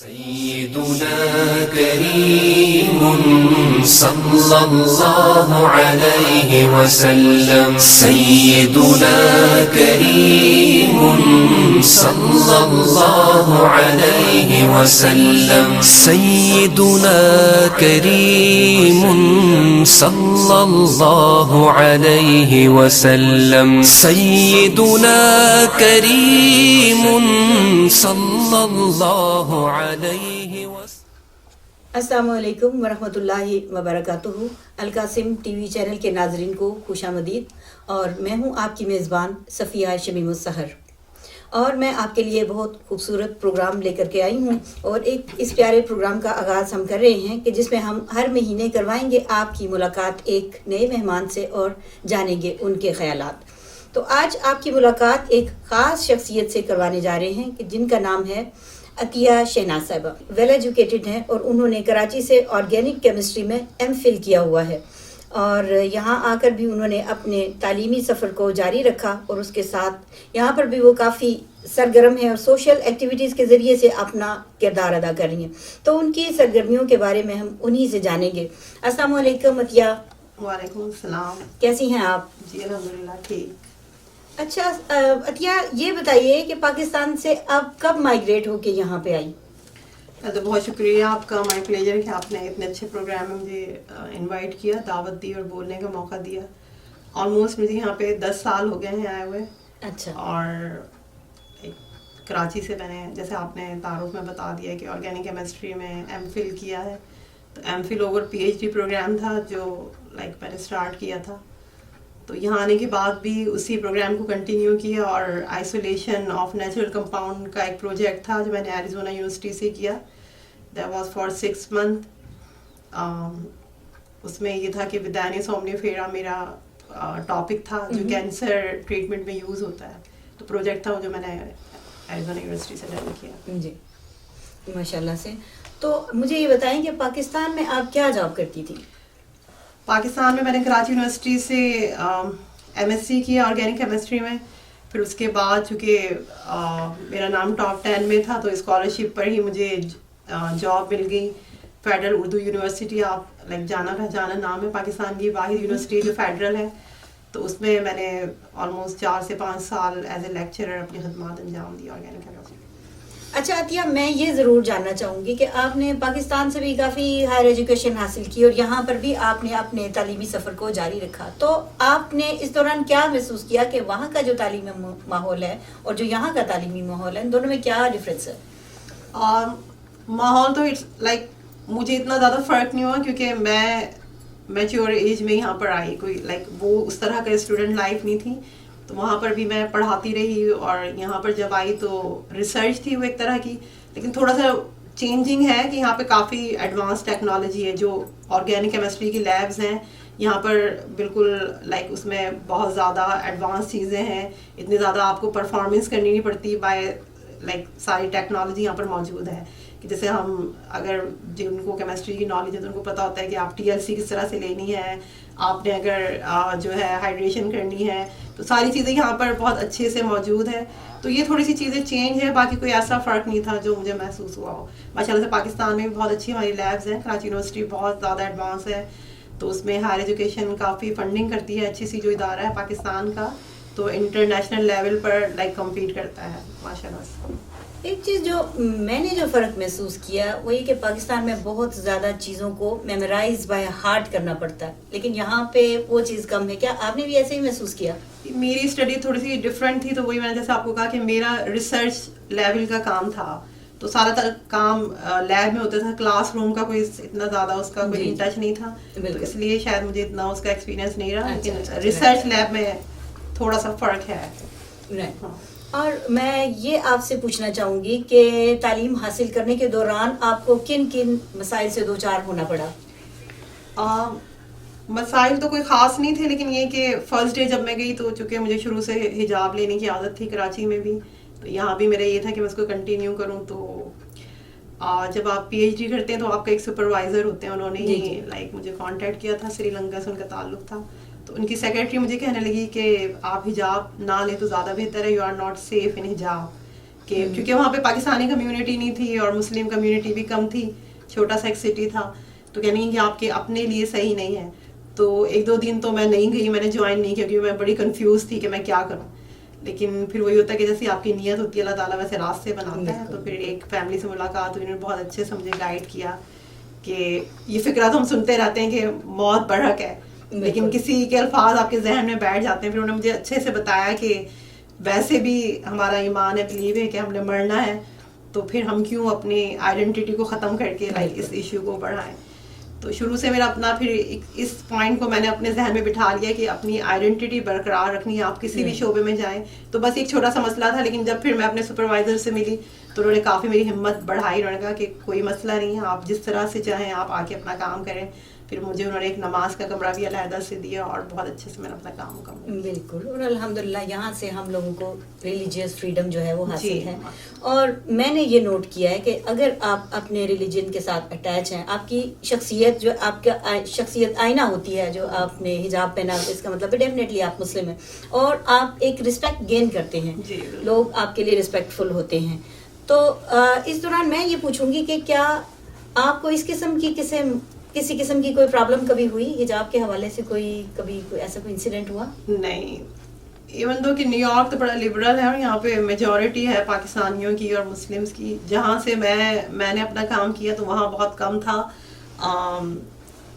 سيدنا كريم صلى الله عليه وسلم سيدنا كريم صلى الله عليه وسلم سيدنا كريم صلى الله عليه وسلم سيدنا كريم صلى الله عليه وسلم. السلام علیکم ورحمۃ اللہ وبرکاتہ. القاسم ٹی وی چینل کے ناظرین کو خوش آمدید. اور میں ہوں آپ کی میزبان صفیہ شمیم السحر، اور میں آپ کے لیے بہت خوبصورت پروگرام لے کر کے آئی ہوں. اور ایک اس پیارے پروگرام کا آغاز ہم کر رہے ہیں کہ جس میں ہم ہر مہینے کروائیں گے آپ کی ملاقات ایک نئے مہمان سے اور جانیں گے ان کے خیالات. تو آج آپ کی ملاقات ایک خاص شخصیت سے کروانے جا رہے ہیں کہ جن کا نام ہے عطیہ شہناز صاحبہ. ویل ایجوکیٹڈ ہیں اور انہوں نے کراچی سے آرگینک کیمسٹری میں ایم فل کیا ہوا ہے، اور یہاں آ کر بھی انہوں نے اپنے تعلیمی سفر کو جاری رکھا، اور اس کے ساتھ یہاں پر بھی وہ کافی سرگرم ہیں اور سوشل ایکٹیویٹیز کے ذریعے سے اپنا کردار ادا کر رہی ہیں. تو ان کی سرگرمیوں کے بارے میں ہم انہی سے جانیں گے. السلام علیکم عطیہ. وعلیکم السلام. کیسی ہیں آپ؟ جی الحمدللہ ٹھیک. اچھا عطیہ، یہ بتائیے کہ پاکستان سے اب کب مائیگریٹ ہو کے یہاں پہ آئی؟ تو بہت شکریہ آپ کا، مائی پلیجر کہ آپ نے اتنے اچھے پروگرام میں مجھے انوائٹ کیا، دعوت دی اور بولنے کا موقع دیا. آلموسٹ مجھے یہاں پہ 10 سال ہو گئے ہیں آئے ہوئے. اچھا. اور کراچی سے میں نے، جیسے آپ نے تعارف میں بتا دیا کہ آرگینک کیمسٹری میں ایم فل کیا ہے. تو M Phil over P H D programme تھا جو میں نے اسٹارٹ کیا تھا. تو یہاں آنے کے بعد بھی اسی پروگرام کو کنٹینیو کیا، اور آئسولیشن آف نیچرل کمپاؤنڈ کا ایک پروجیکٹ تھا جو میں نے ایریزونا یونیورسٹی سے کیا. That was for 6 months. اس میں یہ تھا کہ ودانی سومنیفیرا میرا ٹاپک تھا جو کینسر ٹریٹمنٹ میں یوز ہوتا ہے. تو پروجیکٹ تھا جو میں نے ایریزونا یونیورسٹی سے ڈن کیا. جی ماشاء اللہ سے. تو مجھے یہ بتائیں کہ پاکستان میں آپ کیا جاب کرتی تھی؟ پاکستان میں نے کراچی یونیورسٹی سے ایم ایس سی کیا آرگینک کیمسٹری میں. پھر اس کے بعد چونکہ میرا نام ٹاپ 10 میں تھا تو اسکالرشپ پر ہی مجھے جاب مل گئی. فیڈرل اردو یونیورسٹی، آپ جانا پہچانا نام ہے پاکستان کی واحد یونیورسٹی جو فیڈرل ہے. تو اس میں میں نے آلموسٹ 4 سے 5 سال ایز اے لیکچرر اپنی خدمات انجام دی آرگینک کیمسٹری. اچھا عطیہ، میں یہ ضرور جاننا چاہوں گی کہ آپ نے پاکستان سے بھی کافی ہائر ایجوکیشن حاصل کی اور یہاں پر بھی آپ نے اپنے تعلیمی سفر کو جاری رکھا. تو آپ نے اس دوران کیا محسوس کیا کہ وہاں کا جو تعلیمی ماحول ہے اور جو یہاں کا تعلیمی ماحول ہے، ان دونوں میں کیا ڈفرینس ہے؟ ماحول تو مجھے اتنا زیادہ فرق نہیں ہوا کیونکہ میں میچور ایج میں یہاں پر آئی. کوئی وہ اس طرح کا اسٹوڈنٹ لائف نہیں تھی. تو وہاں پر بھی میں پڑھاتی رہی، اور یہاں پر جب آئی تو ریسرچ تھی وہ ایک طرح کی. لیکن تھوڑا سا چینجنگ ہے کہ یہاں پہ کافی ایڈوانس ٹیکنالوجی ہے. جو آرگینک کیمسٹری کی لیبز ہیں یہاں پر بالکل اس میں بہت زیادہ ایڈوانس چیزیں ہیں. اتنی زیادہ آپ کو پرفارمنس کرنی نہیں پڑتی بائی ساری ٹیکنالوجی یہاں پر موجود ہے. کہ جیسے ہم اگر جن کو کیمسٹری کی نالج ہے تو ان کو پتہ ہوتا ہے کہ آپ ٹی ایل سی کس طرح سے لینی ہے، آپ نے اگر جو ہے ہائیڈریشن کرنی ہے، تو ساری چیزیں یہاں پر بہت اچھے سے موجود ہیں. تو یہ تھوڑی سی چیزیں چینج ہے، باقی کوئی ایسا فرق نہیں تھا جو مجھے محسوس ہوا ہو. ماشاء اللہ سے پاکستان میں بھی بہت اچھی ہماری لیبز ہیں. کراچی یونیورسٹی بہت زیادہ ایڈوانس ہے، تو اس میں ہائر ایجوکیشن کافی فنڈنگ کرتی ہے. اچھی سی جو ادارہ ہے پاکستان کا، تو انٹرنیشنل لیول پر کمپیٹ کرتا ہے ماشاء اللہ سے. ایک چیز جو میں نے جو فرق محسوس کیا وہ یہ کہ پاکستان میں بہت زیادہ چیزوں کو میمورائز بائی ہارٹ کرنا پڑتا ہے، لیکن یہاں پہ وہ چیز کم ہے. کیا آپ نے بھی ایسے ہی محسوس کیا؟ میری اسٹڈی تھوڑی سی ڈفرینٹ تھی. تو وہی میں نے جیسے آپ کو کہا کہ میرا ریسرچ لیول کا کام تھا، تو سارا کام لیب میں ہوتا تھا. کلاس روم کا کوئی اتنا زیادہ اس کا کوئی ٹچ نہیں تھا، تو اس لیے شاید مجھے اتنا اس کا ایکسپیرینس نہیں رہا. لیکن ریسرچ لیب میں تھوڑا سا فرق ہے. اور میں یہ آپ سے پوچھنا چاہوں گی کہ تعلیم حاصل کرنے کے دوران آپ کو کن کن مسائل سے دوچار ہونا پڑا؟ مسائل تو کوئی خاص نہیں تھے، لیکن یہ کہ فرسٹ ڈے جب میں گئی تو چونکہ مجھے شروع سے حجاب لینے کی عادت تھی کراچی میں بھی، تو یہاں بھی میرا یہ تھا کہ میں اس کو کنٹینیو کروں. تو جب آپ پی ایچ ڈی کرتے ہیں تو آپ کا ایک سپروائزر ہوتے ہیں، انہوں نے ہی مجھے کانٹیکٹ کیا تھا. سری لنکا سے ان کا تعلق تھا. تو ان کی سیکرٹری مجھے کہنے لگی کہ آپ حجاب نہ لیں تو زیادہ بہتر ہے، you are not safe in حجاب. کہ کیونکہ وہاں پہ پاکستانی کمیونٹی نہیں تھی اور مسلم کمیونٹی بھی کم تھی, چھوٹا سا ایک سٹی تھا, تو کہنے لگی کہ آپ کے اپنے لیے صحیح نہیں ہے. تو 1-2 دن تو میں نہیں گئی, میں نے جوائن نہیں کیا کیونکہ میں بڑی کنفیوز تھی کہ میں کیا کروں. لیکن پھر وہی ہوتا ہے کہ جیسے آپ کی نیت ہوتی ہے اللہ تعالیٰ ویسے راستے بناتا ہے. تو پھر ایک فیملی سے ملاقات ہوئی, انہوں نے بہت اچھے سے مجھے گائیڈ کیا کہ یہ فکرہ تو ہم سنتے رہتے ہیں کہ موت برحق ہے, لیکن کسی کے الفاظ آپ کے ذہن میں بیٹھ جاتے ہیں. پھر انہوں نے مجھے اچھے سے بتایا کہ ویسے بھی ہمارا ایمان ہے, بلیو ہے کہ ہم نے مرنا ہے, تو پھر ہم کیوں اپنی آئیڈینٹی کو ختم کر کے لائک اس ایشو کو بڑھائیں. تو شروع سے میرا اپنا پھر اس پوائنٹ کو میں نے اپنے ذہن میں بٹھا لیا کہ اپنی آئیڈینٹی برقرار رکھنی ہے. آپ کسی بھی شعبے میں جائیں, تو بس ایک چھوٹا سا مسئلہ تھا, لیکن جب پھر میں اپنے سپروائزر سے ملی تو انہوں نے کافی میری ہمت بڑھائی. انہوں نے کہا کہ کوئی مسئلہ نہیں ہے, آپ جس طرح سے چاہیں آپ آ کے اپنا کام کریں. پھر مجھے انہوں نے ایک نماز کا کمرہ بھی علیحدہ سے دیا اور بہت اچھے سے میں نے اپنا کام مکمل. بالکل, اور الحمدللہ یہاں سے ہم لوگوں کو ریلیجیس فریڈم جو ہے وہ حاصل ہے. اور میں نے یہ نوٹ کیا ہے کہ اگر آپ اپنے ریلیجن کے ساتھ اٹیچ ہیں, آپ کی شخصیت جو آپ کا شخصیت آئینہ ہوتی ہے, جو آپ نے حجاب پہنا, اس کا مطلب ہے ڈیفینیٹلی آپ مسلم ہیں اور آپ ایک رسپیکٹ گین کرتے ہیں, لوگ آپ کے لیے رسپیکٹفل ہوتے ہیں. تو اس دوران میں یہ پوچھوں گی کہ کیا آپ کو اس قسم کی کسی قسم کی کوئی پرابلم کبھی ہوئی حجاب کے حوالے سے, کبھی کوئی ایسا کوئی انسیڈنٹ ہوا؟ نہیں, ایون دو کہ نیو یارک تو بڑا لبرل ہے اور یہاں پہ میجورٹی ہے پاکستانیوں کی اور مسلمس کی. جہاں سے میں نے اپنا کام کیا تو وہاں بہت کم تھا,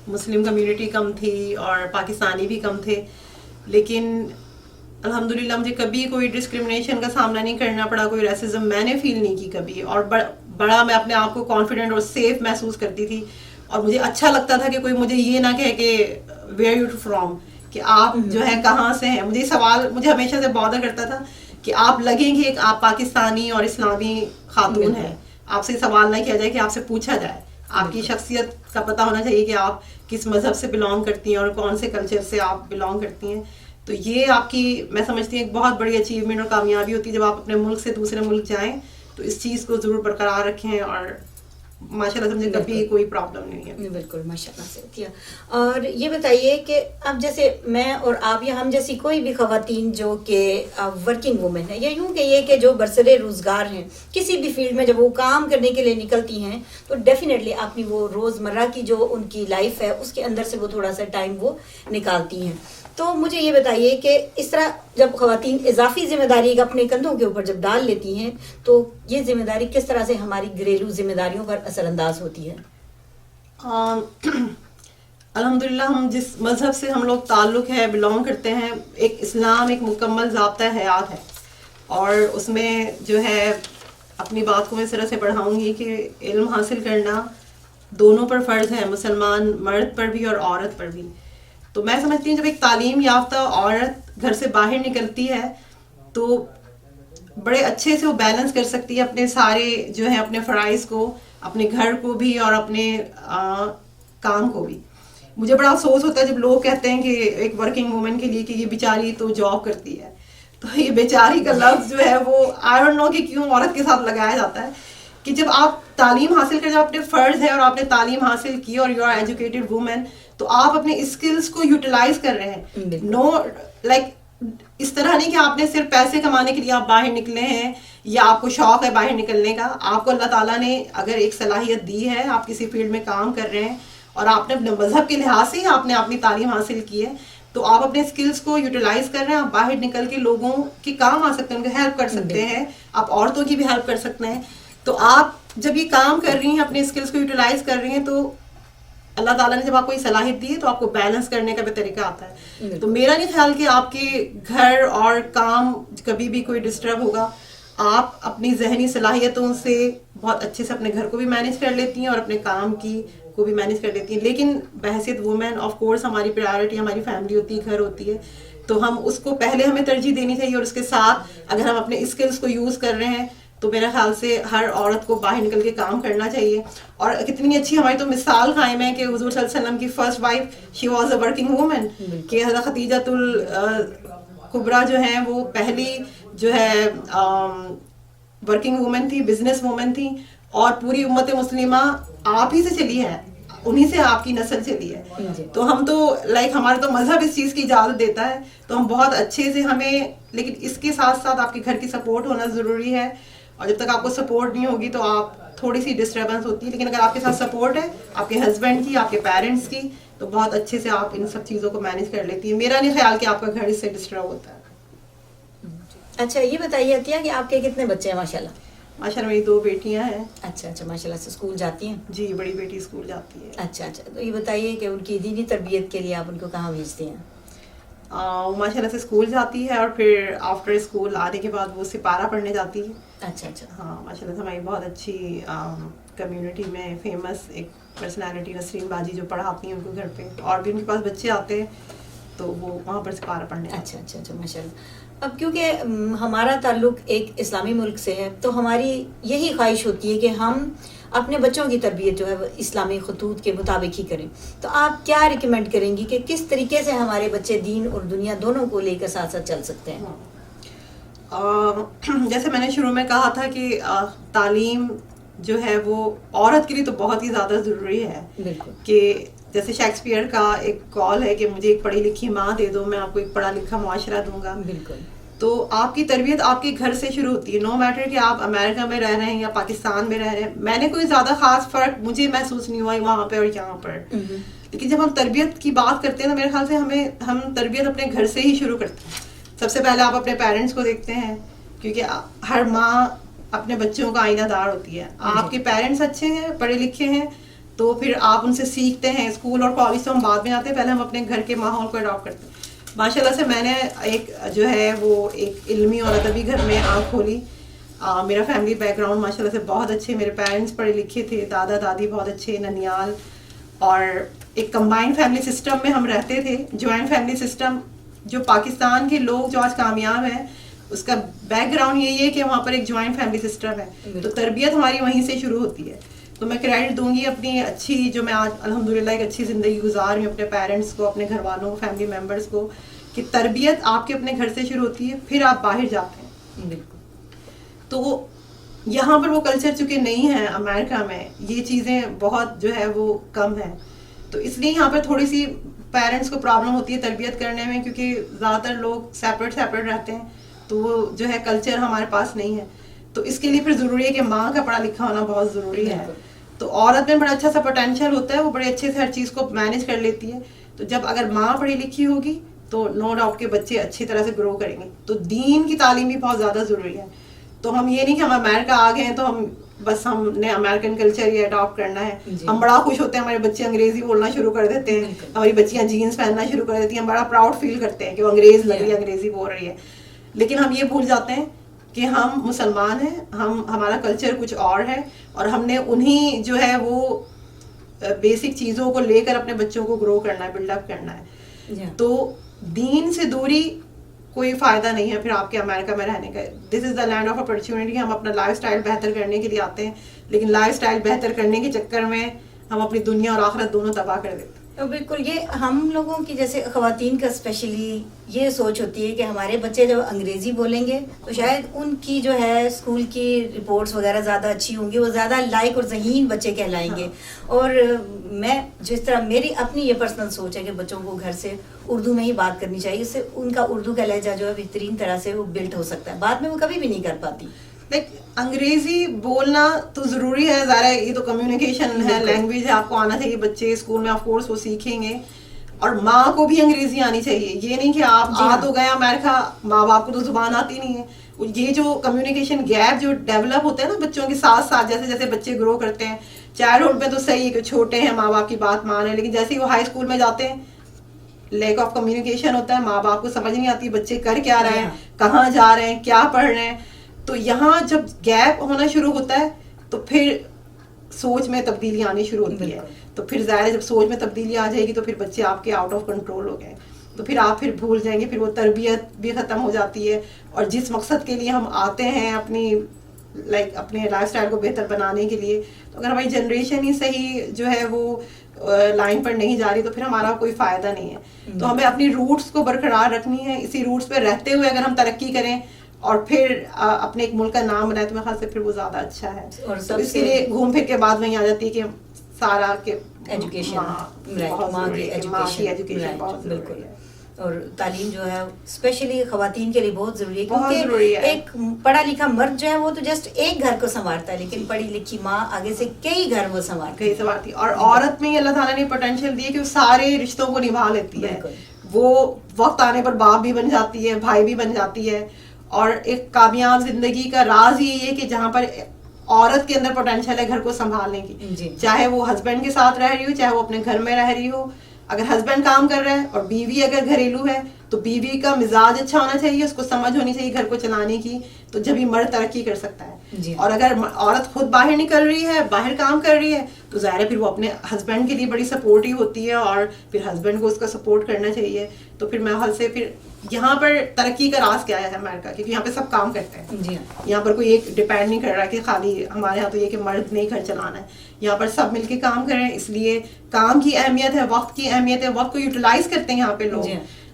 مسلم کمیونٹی کم تھی اور پاکستانی بھی کم تھے. لیکن الحمدللہ مجھے کبھی کوئی ڈسکریمنیشن کا سامنا نہیں کرنا پڑا, کوئی ریسزم میں نے فیل نہیں کی کبھی. اور بڑا میں اپنے آپ کو کانفیڈنٹ اور سیف محسوس کرتی تھی, اور مجھے اچھا لگتا تھا کہ کوئی مجھے یہ نہ کہے کہ ویئر یو فرام, کہ آپ جو ہے کہاں سے ہیں. مجھے سوال مجھے ہمیشہ سے بادر کرتا تھا کہ آپ لگیں گے کہ آپ پاکستانی اور اسلامی خاتون ہیں, آپ سے سوال نہ کیا جائے کہ آپ سے پوچھا جائے. آپ کی شخصیت کا پتہ ہونا چاہیے کہ آپ کس مذہب سے بلانگ کرتی ہیں اور کون سے کلچر سے آپ بلانگ کرتی ہیں. تو یہ آپ کی میں سمجھتی ہوں ایک بہت بڑی اچیومنٹ اور کامیابی ہوتی ہے جب آپ اپنے ملک سے دوسرے ملک جائیں تو اس چیز کو ضرور برقرار رکھیں. اور ماشاء اللہ سے مجھے کبھی کوئی پرابلم نہیں ہے. بالکل ماشاء اللہ سے کیا. اور یہ بتائیے کہ اب جیسے میں اور آپ یا ہم جیسی کوئی بھی خواتین جو کہ ورکنگ وومن ہے, یا یوں کہ یہ کہ جو برسر روزگار ہیں کسی بھی فیلڈ میں, جب وہ کام کرنے کے لیے نکلتی ہیں تو ڈیفینیٹلی اپنی وہ روزمرہ کی جو ان کی لائف ہے اس کے اندر سے وہ تھوڑا سا ٹائم وہ نکالتی ہیں. تو مجھے یہ بتائیے کہ اس طرح جب خواتین اضافی ذمہ داری اپنے کندھوں کے اوپر جب ڈال لیتی ہیں تو یہ ذمہ داری کس طرح سے ہماری گھریلو ذمہ داریوں پر اثر انداز ہوتی ہے؟ الحمدللہ ہم جس مذہب سے ہم لوگ تعلق ہے بلانگ کرتے ہیں, ایک اسلام ایک مکمل ضابطہ حیات ہے, اور اس میں جو ہے اپنی بات کو میں اس طرح سے بڑھاؤں گی کہ علم حاصل کرنا دونوں پر فرض ہے, مسلمان مرد پر بھی اور عورت پر بھی. تو میں سمجھتی ہوں جب ایک تعلیم یافتہ عورت گھر سے باہر نکلتی ہے تو بڑے اچھے سے وہ بیلنس کر سکتی ہے اپنے سارے جو ہے اپنے فرائض کو, اپنے گھر کو بھی اور اپنے کام کو بھی. مجھے بڑا افسوس ہوتا ہے جب لوگ کہتے ہیں کہ ایک ورکنگ وومن کے لیے کہ یہ بیچاری تو جاب کرتی ہے, تو یہ بیچاری کا لفظ جو ہے وہ آئی ڈونٹ نو کہ کیوں عورت کے ساتھ لگایا جاتا ہے. کہ جب آپ تعلیم حاصل کر, جب اپنے فرض ہے اور آپ نے تعلیم حاصل کی اور یو آر ایجوکیٹڈ وومن, تو آپ اپنے اسکلس کو یوٹیلائز کر رہے ہیں. نو لائک اس طرح نہیں کہ آپ نے صرف پیسے کمانے کے لیے آپ باہر نکلے ہیں یا آپ کو شوق ہے باہر نکلنے کا. آپ کو اللہ تعالیٰ نے اگر ایک صلاحیت دی ہے, آپ کسی فیلڈ میں کام کر رہے ہیں اور آپ نے اپنے مذہب کے لحاظ سے آپ نے اپنی تعلیم حاصل کی ہے, تو آپ اپنے اسکلس کو یوٹیلائز کر رہے ہیں. آپ باہر نکل کے لوگوں کے کام آ سکتے ہیں, ان کو ہیلپ کر سکتے ہیں, آپ عورتوں کی بھی ہیلپ کر سکتے ہیں. تو آپ جب یہ کام کر رہی ہیں, اپنے اسکلس کو یوٹیلائز کر رہی ہیں, تو اللہ تعالیٰ نے جب آپ کو یہ صلاحیت دی ہے تو آپ کو بیلنس کرنے کا بھی طریقہ آتا ہے. تو میرا نہیں خیال کہ آپ کے گھر اور کام کبھی بھی کوئی ڈسٹرب ہوگا. آپ اپنی ذہنی صلاحیتوں سے بہت اچھے سے اپنے گھر کو بھی مینیج کر لیتی ہیں اور اپنے کام کی کو بھی مینیج کر لیتی ہیں. لیکن بحیثیت وومن آف کورس ہماری پرائیورٹی ہماری فیملی ہوتی ہے, گھر ہوتی ہے, تو ہم اس کو پہلے ہمیں ترجیح دینی چاہیے. اور اس کے ساتھ اگر ہم اپنے اسکلس کو یوز کر رہے ہیں تو میرے خیال سے ہر عورت کو باہر نکل کے کام کرنا چاہیے. اور کتنی اچھی ہماری تو مثال قائم ہے کہ حضور صلی اللہ علیہ وسلم کی first wife she was a working woman, کہ حضرت خدیجۃ الکبریٰ جو ہیں وہ پہلی جو ہے ورکنگ وومن تھی, بزنس وومن تھی, اور پوری امت مسلمہ آپ ہی سے چلی ہے, انہی سے آپ کی نسل چلی ہے. تو ہم تو لائک ہمارا تو مذہب اس چیز کی اجازت دیتا ہے, تو ہم بہت اچھے سے ہمیں, لیکن اس کے ساتھ ساتھ آپ کے گھر کی سپورٹ ہونا ضروری ہے. اور جب تک آپ کو سپورٹ نہیں ہوگی تو آپ تھوڑی سی ڈسٹربنس ہوتی ہے. لیکن اگر آپ کے ساتھ سپورٹ ہے آپ کے ہسبینڈ کی, آپ کے پیرنٹس کی, تو بہت اچھے سے آپ ان سب چیزوں کو مینیج کر لیتی ہیں. میرا نہیں خیال کہ آپ کا گھر اس سے ڈسٹرب ہوتا ہے. اچھا یہ بتائیے عطیہ کہ آپ کے کتنے بچے ہیں ماشاء اللہ؟ ماشاء اللہ میری 2 بیٹیاں ہیں. اچھا ماشاء اللہ سے اسکول جاتی ہیں؟ جی بڑی بیٹی اسکول جاتی ہے. اچھا تو یہ بتائیے کہ ان کی دینی تربیت کے لیے آپ ان کو کہاں بھیجتے ہیں؟ وہ ماشاء اللہ سے اسکول جاتی ہے اور پھر آفٹر اسکول آنے کے بعد وہ سپارہ پڑھنے جاتی ہے. اچھا ہاں ماشاء اللہ سے ہماری بہت اچھی کمیونٹی میں فیمس ایک پرسنالٹی نسرین باجی جو پڑھاتی ہیں ان کو گھر پہ, اور بھی ان کے پاس بچے آتے ہیں تو وہ وہاں پر سپارہ پڑھنے. اچھا ماشاء اللہ. اب کیونکہ ہمارا تعلق ایک اسلامی ملک سے ہے تو ہماری یہی خواہش ہوتی ہے کہ ہم اپنے بچوں کی تربیت جو ہے وہ اسلامی خطوط کے مطابق ہی کریں. تو آپ کیا ریکمینڈ کریں گی کہ کس طریقے سے ہمارے بچے دین اور دنیا دونوں کو لے کر ساتھ چل سکتے ہیں؟ جیسے میں نے شروع میں کہا تھا کہ تعلیم جو ہے وہ عورت کے لیے تو بہت ہی زیادہ ضروری ہے. بالکل. کہ جیسے شیکسپیئر کا ایک کال ہے کہ مجھے ایک پڑھی لکھی ماں دے دو, میں آپ کو ایک پڑھا لکھا معاشرہ دوں گا. بالکل. تو آپ کی تربیت آپ کے گھر سے شروع ہوتی ہے, نو میٹر کہ آپ امریکہ میں رہ رہے ہیں یا پاکستان میں رہ رہے ہیں. میں نے کوئی زیادہ خاص فرق مجھے محسوس نہیں ہوا وہاں پہ اور یہاں پر. لیکن جب ہم تربیت کی بات کرتے ہیں تو میرے خیال سے ہم تربیت اپنے گھر سے ہی شروع کرتے ہیں. سب سے پہلے آپ اپنے پیرنٹس کو دیکھتے ہیں کیونکہ ہر ماں اپنے بچوں کا آئینہ دار ہوتی ہے. آپ کے پیرنٹس اچھے ہیں, پڑھے لکھے ہیں, تو پھر آپ ان سے سیکھتے ہیں. اسکول اور کالج تو ہم بعد میں آتے ہیں, پہلے ہم اپنے گھر کے ماحول کو اڈاپٹ کرتے ہیں. ماشاء اللہ سے میں نے ایک جو ہے وہ ایک علمی اور ادبی گھر میں آنکھ کھولی. میرا فیملی بیک گراؤنڈ ماشاء اللہ سے بہت اچھے, میرے پیرنٹس پڑھے لکھے تھے, دادا دادی بہت اچھے, ننیال, اور ایک کمبائنڈ فیملی سسٹم میں ہم رہتے تھے. جوائنٹ فیملی سسٹم جو پاکستان کے لوگ جو آج کامیاب ہیں اس کا بیک گراؤنڈ یہی ہے کہ وہاں پر ایک جوائنٹ فیملی سسٹم ہے. تو تربیت ہماری وہیں سے شروع ہوتی ہے. تو میں کریڈٹ دوں گی اپنی اچھی جو میں آج الحمدللہ ایک اچھی زندگی گزار رہی ہوں اپنے پیرنٹس کو, اپنے گھر والوں, فیملی ممبرس کو, کہ تربیت آپ کے اپنے گھر سے شروع ہوتی ہے, پھر آپ باہر جاتے ہیں. تو یہاں پر وہ کلچر چونکہ نہیں ہے امریکہ میں, یہ چیزیں بہت جو ہے وہ کم ہیں. تو اس لیے یہاں پر تھوڑی سی پیرنٹس کو پرابلم ہوتی ہے تربیت کرنے میں, کیونکہ زیادہ تر لوگ سیپریٹ رہتے ہیں, تو وہ جو ہے کلچر ہمارے پاس نہیں ہے. تو اس کے لیے پھر ضروری ہے کہ ماں کا پڑھا لکھا ہونا بہت ضروری ہے. تو عورت میں بڑا اچھا سا پوٹینشیل ہوتا ہے, وہ بڑے اچھے سے ہر چیز کو مینیج کر لیتی ہے. تو جب اگر ماں پڑھی لکھی ہوگی تو نو ڈاؤٹ کے بچے اچھی طرح سے گرو کریں گے. تو دین کی تعلیم بھی بہت زیادہ ضروری ہے. تو ہم یہ نہیں کہ ہم امریکہ آ گئے ہیں تو ہم نے امریکن کلچر یہ اڈاپٹ کرنا ہے. ہم بڑا خوش ہوتے ہیں ہمارے بچے انگریزی بولنا شروع کر دیتے ہیں, ہماری بچیاں جینس پہننا شروع کر دیتی ہیں, ہم بڑا پراؤڈ فیل کرتے ہیں کہ وہ انگریز لگ رہی ہے, انگریزی بول رہی ہے. لیکن ہم یہ بھول جاتے ہیں کہ ہم مسلمان ہیں, ہمارا کلچر کچھ اور ہے, اور ہم نے انہی جو ہے وہ بیسک چیزوں کو لے کر اپنے بچوں کو گرو کرنا ہے, بلڈ اپ کرنا ہے. تو دین سے دوری کوئی فائدہ نہیں ہے پھر آپ کے امریکہ میں رہنے کا. دس از دا لینڈ آف اپرچونٹی. ہم اپنا لائف اسٹائل بہتر کرنے کے لیے آتے ہیں, لیکن لائف اسٹائل بہتر کرنے کے چکر میں ہم اپنی دنیا اور آخرت دونوں تباہ کر دیتے ہیں. بالکل. یہ ہم لوگوں کی جیسے خواتین کا اسپیشلی یہ سوچ ہوتی ہے کہ ہمارے بچے جب انگریزی بولیں گے تو شاید ان کی جو ہے اسکول کی رپورٹس وغیرہ زیادہ اچھی ہوں گی, وہ زیادہ لائق اور ذہین بچے کہلائیں گے. اور میں جس طرح میری اپنی یہ پرسنل سوچ ہے کہ بچوں کو گھر سے اردو میں ہی بات کرنی چاہیے, اس سے ان کا اردو کا لہجہ جو ہے بہترین طرح سے وہ بلٹ ہو سکتا ہے. بعد میں وہ کبھی بھی نہیں کر پاتی. انگریزی بولنا تو ضروری ہے, ظاہر ہے یہ تو کمیونیکیشن ہے, لینگویج ہے, آپ کو آنا چاہیے. بچے اسکول میں آف کورس وہ سیکھیں گے, اور ماں کو بھی انگریزی آنی چاہیے. یہ نہیں کہ آپ آ تو گئے امریکہ, ماں باپ کو تو زبان آتی نہیں ہے. یہ جو کمیونیکیشن گیپ جو ڈیولپ ہوتا ہے نا بچوں کے ساتھ ساتھ, جیسے جیسے بچے گرو کرتے ہیں, چائلڈہڈ میں تو صحیح ہے کہ چھوٹے ہیں, ماں باپ کی بات مان رہے ہیں, لیکن جیسے ہی وہ ہائی اسکول میں جاتے ہیں لیک آف کمیونیکیشن ہوتا ہے, ماں باپ کو سمجھ نہیں آتی بچے کر کیا رہے ہیں, کہاں جا رہے ہیں, کیا پڑھ رہے ہیں. تو یہاں جب گیپ ہونا شروع ہوتا ہے تو پھر سوچ میں تبدیلی آنی شروع ہوتی ہے. تو پھر ظاہر ہے جب سوچ میں تبدیلی آ جائے گی تو پھر بچے آپ کے آؤٹ آف کنٹرول ہو گئے, تو پھر آپ پھر بھول جائیں گے, پھر وہ تربیت بھی ختم ہو جاتی ہے. اور جس مقصد کے لیے ہم آتے ہیں اپنی اپنے لائف اسٹائل کو بہتر بنانے کے لیے, تو اگر ہماری جنریشن ہی صحیح جو ہے وہ لائن پر نہیں جا رہی تو پھر ہمارا کوئی فائدہ نہیں ہے. تو ہمیں اپنی روٹس کو برقرار رکھنی ہے. اسی روٹس پہ رہتے ہوئے اگر ہم ترقی کریں اور پھر اپنے ایک ملک کا نام بنائے تو میرے خیال سے پھر وہ زیادہ اچھا ہے. تو اس کے لیے گھوم پھر کے بعد وہیں آ جاتی ہے کہ سارا کہ ایجوکیشن, ماں کی ایجوکیشن بہت ضروری ہے. اور تعلیم جو ہے اسپیشلی خواتین کے لیے بہت ضروری ہے، بہت ضروری ہے. ایک پڑھا لکھا مرد جو ہے وہ تو جسٹ ایک گھر کو سنوارتا ہے، لیکن پڑھی لکھی ماں آگے سے کئی گھر وہ سنوارتی. اور عورت میں ہی اللہ تعالیٰ نے پوٹینشیل دی ہے کہ وہ سارے رشتوں کو نبھا لیتی ہے. وہ وقت آنے پر باپ بھی بن جاتی ہے، بھائی بھی بن جاتی ہے. اور ایک کامیاب زندگی کا راز ہی ہے کہ جہاں پر عورت کے اندر پوٹینشیل ہے گھر کو سنبھالنے کی، چاہے وہ ہسبینڈ کے ساتھ رہ رہی ہو، چاہے وہ اپنے گھر میں رہ رہی ہو. اگر ہسبینڈ کام کر رہا ہے اور بیوی اگر گھریلو ہے تو بیوی کا مزاج اچھا ہونا چاہیے، اس کو سمجھ ہونی چاہیے گھر کو چلانے کی، تو جب ہی مرد ترقی کر سکتا ہے. اور اگر عورت خود باہر نکل رہی ہے، باہر کام کر رہی ہے، تو ظاہر ہے پھر وہ اپنے ہسبینڈ کے لیے بڑی سپورٹیو ہوتی ہے، اور پھر ہسبینڈ کو اس کا سپورٹ کرنا چاہیے. تو پھر ماحول سے پھر یہاں پر ترقی کا راز کیا ہے امریکہ، کیونکہ یہاں پہ سب کام کرتے ہیں. یہاں پر کوئی ایک ڈپینڈ نہیں کر رہا کہ خالی ہمارے یہاں تو یہ کہ مرد نہیں گھر چلانا ہے. یہاں پر سب مل کے کام کر رہے ہیں، اس لیے کام کی اہمیت ہے، وقت کی اہمیت ہے، وقت کو یوٹیلائز کرتے ہیں یہاں پہ لوگ.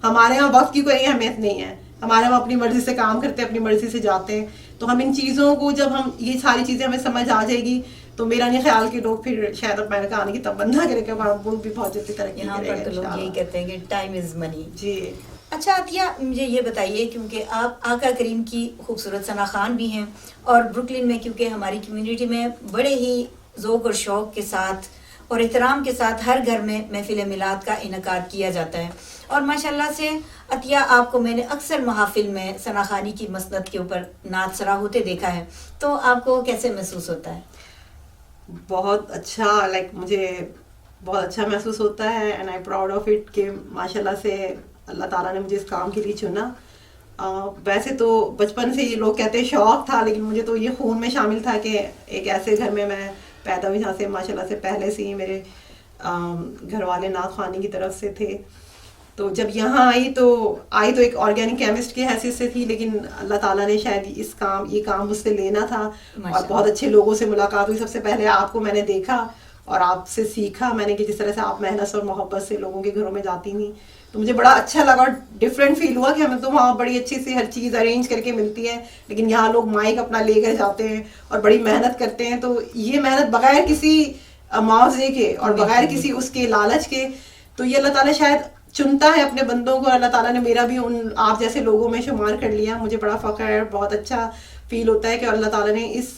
ہمارے یہاں وقت کی کوئی اہمیت نہیں ہے، ہمارے یہاں اپنی مرضی سے کام کرتے ہیں، اپنی مرضی سے جاتے ہیں. تو ہم ان چیزوں کو جب ہم یہ ساری چیزیں ہمیں سمجھ آ جائے گی تو میرا نہیں خیال کہ لوگ پھر شاید امریکہ آنے کی تمنا کریں کہ ہمارا ملک بھی بہت جلدی ترقی کرے گا. یہاں پر تو لوگ یہی کہتے ہیں کہ ٹائم از منی. جی اچھا عطیہ، مجھے یہ بتائیے، کیونکہ آپ آقا کریم کی خوبصورت ثنا خوان بھی ہیں، اور بروکلن میں کیونکہ ہماری کمیونٹی میں بڑے ہی ذوق اور شوق کے ساتھ اور احترام کے ساتھ ہر گھر میں محفل میلاد کا انعقاد کیا جاتا ہے. اور ماشاءاللہ سے عطیہ آپ کو میں نے اکثر محافل میں ثنا خوانی کی مسند کے اوپر نعت سرا ہوتے دیکھا ہے، تو آپ کو کیسے محسوس ہوتا ہے؟ بہت اچھا، مجھے بہت اچھا محسوس ہوتا ہے، and I proud of it کہ ماشاءاللہ سے اللہ تعالیٰ نے مجھے اس کام کے لیے چنا. ویسے تو بچپن سے یہ لوگ کہتے شوق تھا، لیکن مجھے تو یہ خون میں شامل تھا کہ ایک ایسے گھر میں پیدا ہوئی جہاں سے ماشاءاللہ سے پہلے سے ہی میرے گھر والے نعت خوانی کی طرف سے تھے. تو جب یہاں آئی تو ایک آرگینک کیمسٹ کی حیثیت سے تھی، لیکن اللہ تعالیٰ نے شاید یہ کام مجھ سے لینا تھا، اور بہت اچھے لوگوں سے ملاقات ہوئی. سب سے پہلے آپ کو میں نے دیکھا اور آپ سے سیکھا میں نے کہ جس طرح سے آپ محنت اور محبت سے لوگوں کے گھروں میں جاتی تھیں، تو مجھے بڑا اچھا لگا اور ڈفرینٹ فیل ہوا کہ ہمیں تو وہاں بڑی اچھی سی ہر چیز ارینج کر کے ملتی ہے، لیکن یہاں لوگ مائک اپنا لے کر جاتے ہیں اور بڑی محنت کرتے ہیں. تو یہ محنت بغیر کسی معاوضے کے اور بغیر کسی اس کے لالچ کے، تو یہ اللہ تعالیٰ شاید چنتا ہے اپنے بندوں کو. اللہ تعالیٰ نے میرا بھی ان آپ جیسے لوگوں میں شمار کر لیا. مجھے بڑا فخر ہے، بہت اچھا فیل ہوتا ہے کہ اللہ تعالیٰ نے اس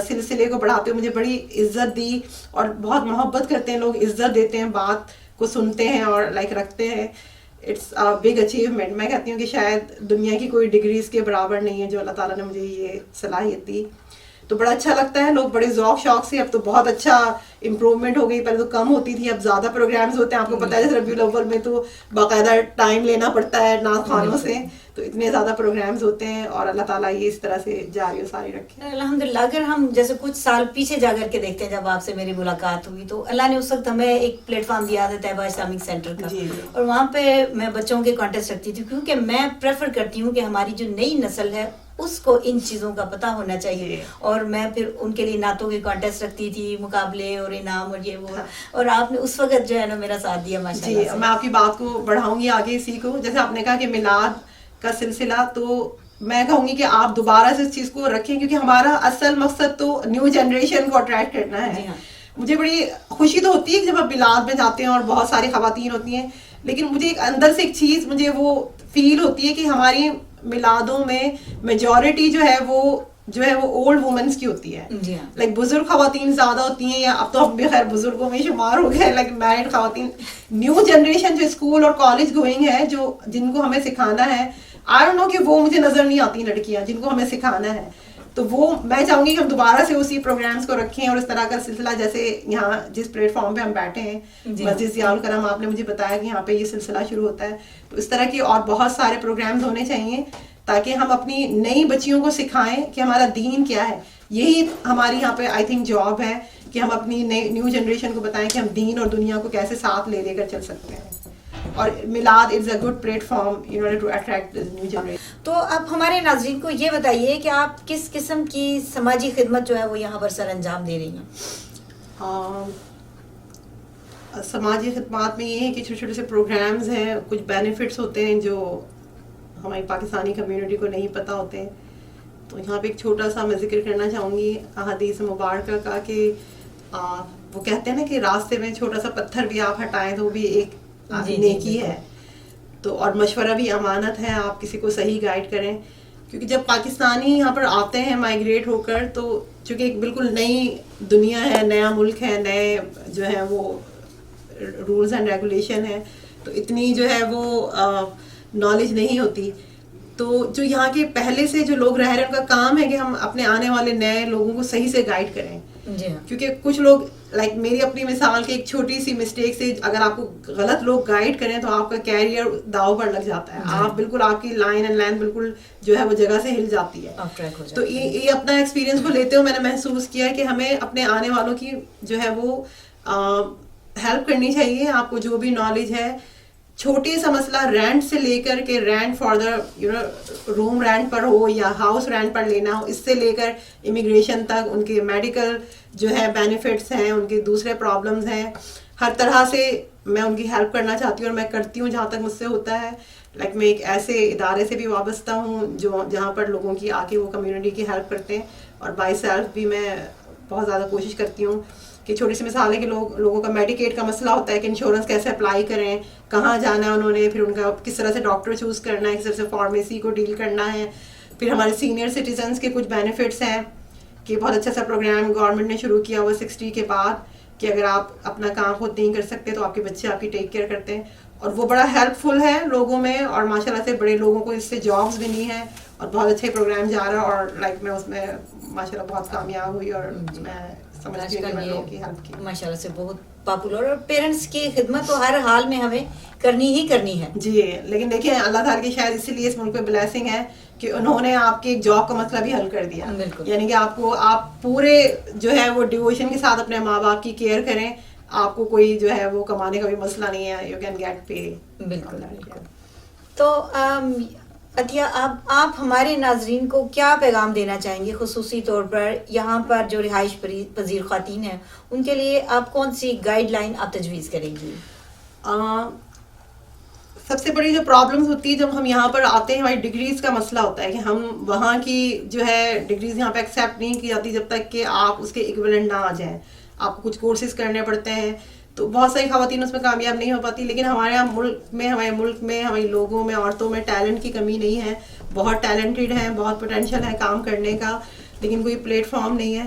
سلسلے کو بڑھاتے ہوئے مجھے بڑی عزت دی، اور بہت محبت کرتے ہیں لوگ، عزت دیتے ہیں، بات کو سنتے ہیں اور رکھتے ہیں. It's a big achievement. میں کہتی ہوں کہ شاید دنیا کی کوئی ڈگری اس کے برابر نہیں ہے جو اللہ تعالیٰ نے مجھے یہ صلاحیت دی. تو بڑا اچھا لگتا ہے، لوگ بڑے ذوق شوق سے. اب تو بہت اچھا امپروومنٹ ہو گئی، پہلے تو کم ہوتی تھی، اب زیادہ پروگرامز ہوتے ہیں. آپ کو پتہ ہے جیسے ربیع الاول میں تو باقاعدہ ٹائم لینا پڑتا ہے نعت خوانوں سے، تو اتنے زیادہ پروگرامز ہوتے ہیں. اور اللہ تعالیٰ یہ اس طرح سے جاری و ساری رکھے. الحمدللہ. اگر ہم جیسے کچھ سال پیچھے جا کر کے دیکھتے ہیں، جب آپ سے میری ملاقات ہوئی تو اللہ نے اس وقت ہمیں ایک پلیٹ فارم دیا تھا طیبہ اسلامک سینٹر کا، اور وہاں پہ میں بچوں کے کانٹیسٹ رکھتی تھی، کیونکہ میں پریفر کرتی ہوں کہ ہماری جو نئی نسل ہے اس کو ان چیزوں کا پتہ ہونا چاہیے. اور میں پھر ان کے لیے نعتوں کے کانٹیسٹ رکھتی تھی، مقابلے اور انعام اور یہ وہ، اور آپ نے اس وقت جو ہے نا میرا ساتھ دیا ماشاءاللہ. جی میں آپ کی بات کو بڑھاؤں گی آگے اسی کو. جیسے آپ نے کہا کہ میلاد کا سلسلہ، تو میں کہوں گی کہ آپ دوبارہ سے اس چیز کو رکھیں، کیونکہ ہمارا اصل مقصد تو نیو جنریشن کو اٹریکٹ کرنا ہے. مجھے بڑی خوشی تو ہوتی ہے کہ جب آپ میلاد میں جاتے ہیں اور بہت ساری خواتین ہوتی ہیں، لیکن مجھے ایک اندر سے ایک چیز مجھے وہ فیل ہوتی ہے کہ ہماری میلادوں میں میجورٹی جو ہے وہ اولڈ وومنس کی ہوتی ہے. بزرگ خواتین زیادہ ہوتی ہیں، یا اب تو ہم بھی خیر بزرگوں میں شمار ہو گئے، میرڈ خواتین. نیو جنریشن جو اسکول اور کالج گوئنگ ہے، جن کو ہمیں سکھانا ہے، آئی ڈونٹ نو کہ وہ مجھے نظر نہیں آتی لڑکیاں جن کو ہمیں سکھانا ہے. تو وہ میں چاہوں گی کہ ہم دوبارہ سے اسی پروگرامز کو رکھیں، اور اس طرح کا سلسلہ جیسے یہاں جس پلیٹ فارم پہ ہم بیٹھے ہیں مسجد ضیاء الکرم، آپ نے مجھے بتایا کہ یہاں پہ یہ سلسلہ شروع ہوتا ہے، تو اس طرح کے اور بہت سارے پروگرامز ہونے چاہیے تاکہ ہم اپنی نئی بچیوں کو سکھائیں کہ ہمارا دین کیا ہے. یہی ہماری یہاں پہ آئی تھنک جاب ہے کہ ہم اپنی نیو جنریشن کو بتائیں کہ ہم دین اور دنیا کو کیسے ساتھ لے کر چل سکتے ہیں. اور میلاد is a good platform in order to attract new generation. تو اب ہمارے ناظرین کو یہ بتائیے کہ آپ کس قسم کی سماجی خدمت جو ہے وہ یہاں پر سر انجام دے رہی ہیں؟ سماجی خدمات میں یہ ہے کہ چھوٹے چھوٹے سے پروگرامز ہیں، کچھ بینیفٹس ہوتے ہیں جو ہماری پاکستانی کمیونٹی کو نہیں پتہ ہوتے ہیں. تو یہاں پہ ایک چھوٹا سا میں ذکر کرنا چاہوں گی احادیث مبارکہ کا، کہ وہ کہتے ہیں نا کہ راستے میں چھوٹا سا پتھر بھی آپ ہٹائیں تو وہ بھی ایک نیکی ہے. تو اور مشورہ بھی امانت ہے, آپ کسی کو صحیح گائیڈ کریں, کیونکہ جب پاکستانی یہاں پر آتے ہیں مائگریٹ ہو کر, تو چونکہ ایک بالکل نئی دنیا ہے, نیا ملک ہے, نئے جو ہے وہ رولز اینڈ ریگولیشن ہے, تو اتنی جو ہے وہ نالج نہیں ہوتی. تو جو یہاں کے پہلے سے جو لوگ رہ رہے ہیں ان کا کام ہے کہ ہم اپنے آنے والے نئے لوگوں کو صحیح سے گائیڈ کریں. کیونکہ کچھ لوگ لائک میری اپنی مثال کے ایک چھوٹی سی مسٹیک سے اگر آپ کو غلط لوگ گائیڈ کریں تو آپ کا کیریئر داؤ پر لگ جاتا ہے, آپ بالکل آپ کی لائن اینڈ لائن بالکل جو ہے وہ جگہ سے ہل جاتی ہے. تو یہ اپنا ایکسپیرینس کو لیتے ہوئے میں نے محسوس کیا کہ ہمیں اپنے آنے والوں کی جو ہے وہ ہیلپ کرنی چاہیے. آپ کو جو بھی نالج ہے, چھوٹے سا مسئلہ رینٹ سے لے کر کے rent for the room rent پر ہو یا ہاؤس رینٹ پر لینا ہو, اس سے لے کر امیگریشن تک, ان کے میڈیکل جو ہے بینیفٹس ہیں, ان کے دوسرے پرابلمز ہیں, ہر طرح سے میں ان کی ہیلپ کرنا چاہتی ہوں اور میں کرتی ہوں جہاں تک مجھ سے ہوتا ہے. لائک میں ایک ایسے ادارے سے بھی وابستہ ہوں جہاں پر لوگوں کی آ کے وہ کمیونٹی کی ہیلپ کرتے ہیں, اور بائی سیلف بھی میں بہت زیادہ کوشش کرتی ہوں کہ چھوٹی سی مثال ہے کہ لوگوں کا میڈیکیٹ کا مسئلہ ہوتا ہے کہ انشورنس کیسے اپلائی کریں, کہاں جانا ہے انہوں نے, پھر ان کا کس طرح سے ڈاکٹر چوز کرنا ہے, کس طرح سے فارمیسی کو ڈیل کرنا ہے. پھر ہمارے سینئر سٹیزنس کے کچھ بینیفٹس ہیں کہ بہت اچھا سا پروگرام گورنمنٹ نے شروع کیا ہوا 60 کے بعد کہ اگر آپ اپنا کام خود نہیں کر سکتے تو آپ کے بچے آپ کی ٹیک کیئر کرتے ہیں, اور وہ بڑا ہیلپ فل ہے لوگوں میں, اور ماشاء اللہ سے بڑے لوگوں کو اس سے جابس بھی نہیں ہیں, اور بہت اچھے پروگرام جا رہا ہے, اور لائک میں اس میں ماشاء اللہ بہت کامیاب ہوئی, اور میں ماشاء اللہ سے بہت پاپولر, اور پیرنٹس کی خدمت تو ہر حال میں ہمیں کرنی ہی کرنی ہے. جی, لیکن دیکھیں اللہ تعالیٰ کی شاید اسی لیے اس ملک پہ بلیسنگ ہے کہ انہوں نے آپ کے جاب کا مسئلہ بھی حل کر دیا. یعنی کہ آپ پورے جو ہے وہ ڈیووشن کے ساتھ اپنے ماں باپ کی کیئر کریں, آپ کو کوئی جو ہے وہ کمانے کا بھی مسئلہ نہیں ہے, یو کین گیٹ پے. بالکل بالکل. تو عطیہ, آپ ہمارے ناظرین کو کیا پیغام دینا چاہیں گے, خصوصی طور پر یہاں پر جو رہائش پذیر خواتین ہیں ان کے لیے آپ کون سی گائیڈ لائن آپ تجویز کریں گی؟ سب سے بڑی جو پرابلمس ہوتی ہے جب ہم یہاں پر آتے ہیں, ہماری ڈگریز کا مسئلہ ہوتا ہے کہ ہم وہاں کی جو ہے ڈگریز یہاں پہ ایکسیپٹ نہیں کی جاتی جب تک کہ آپ اس کے ایکویلنٹ نہ آ جائیں. آپ کو کچھ کورسز کرنے پڑتے ہیں, تو بہت ساری خواتین اس میں کامیاب نہیں ہو پاتی. لیکن ہمارے ملک میں ہمارے لوگوں میں, عورتوں میں ٹیلنٹ کی کمی نہیں ہے, بہت ٹیلنٹڈ ہیں, بہت پوٹینشیل ہے کام کرنے کا, لیکن کوئی پلیٹ فارم نہیں ہے.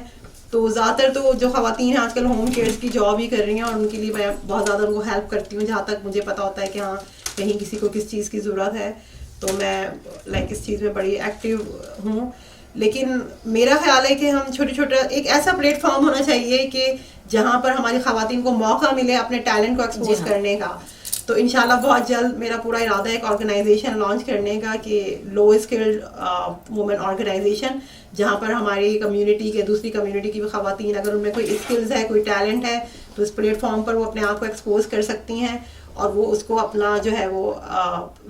تو زیادہ تر تو جو خواتین ہیں آج کل ہوم کیئرس کی جاب ہی کر رہی ہیں, اور ان کے لیے میں بہت زیادہ ان کو ہیلپ کرتی ہوں جہاں تک مجھے پتا ہوتا ہے کہ ہاں کہیں کسی کو کس چیز کی ضرورت ہے, تو میں لائک اس چیز میں بڑی ایکٹیو ہوں. لیکن میرا خیال ہے کہ ہم چھوٹا ایک ایسا پلیٹ فارم ہونا چاہیے کہ جہاں پر ہماری خواتین کو موقع ملے اپنے ٹیلنٹ کو ایکسپوز کرنے کا. تو انشاءاللہ بہت جلد میرا پورا ارادہ ہے ایک آرگنائزیشن لانچ کرنے کا کہ لو اسکلڈ وومن آرگنائزیشن, جہاں پر ہماری کمیونٹی کے دوسری کمیونٹی کی بھی خواتین اگر ان میں کوئی اسکلز ہے, کوئی ٹیلنٹ ہے, تو اس پلیٹ فارم پر وہ اپنے آپ کو ایکسپوز کر سکتی ہیں, اور وہ اس کو اپنا جو ہے وہ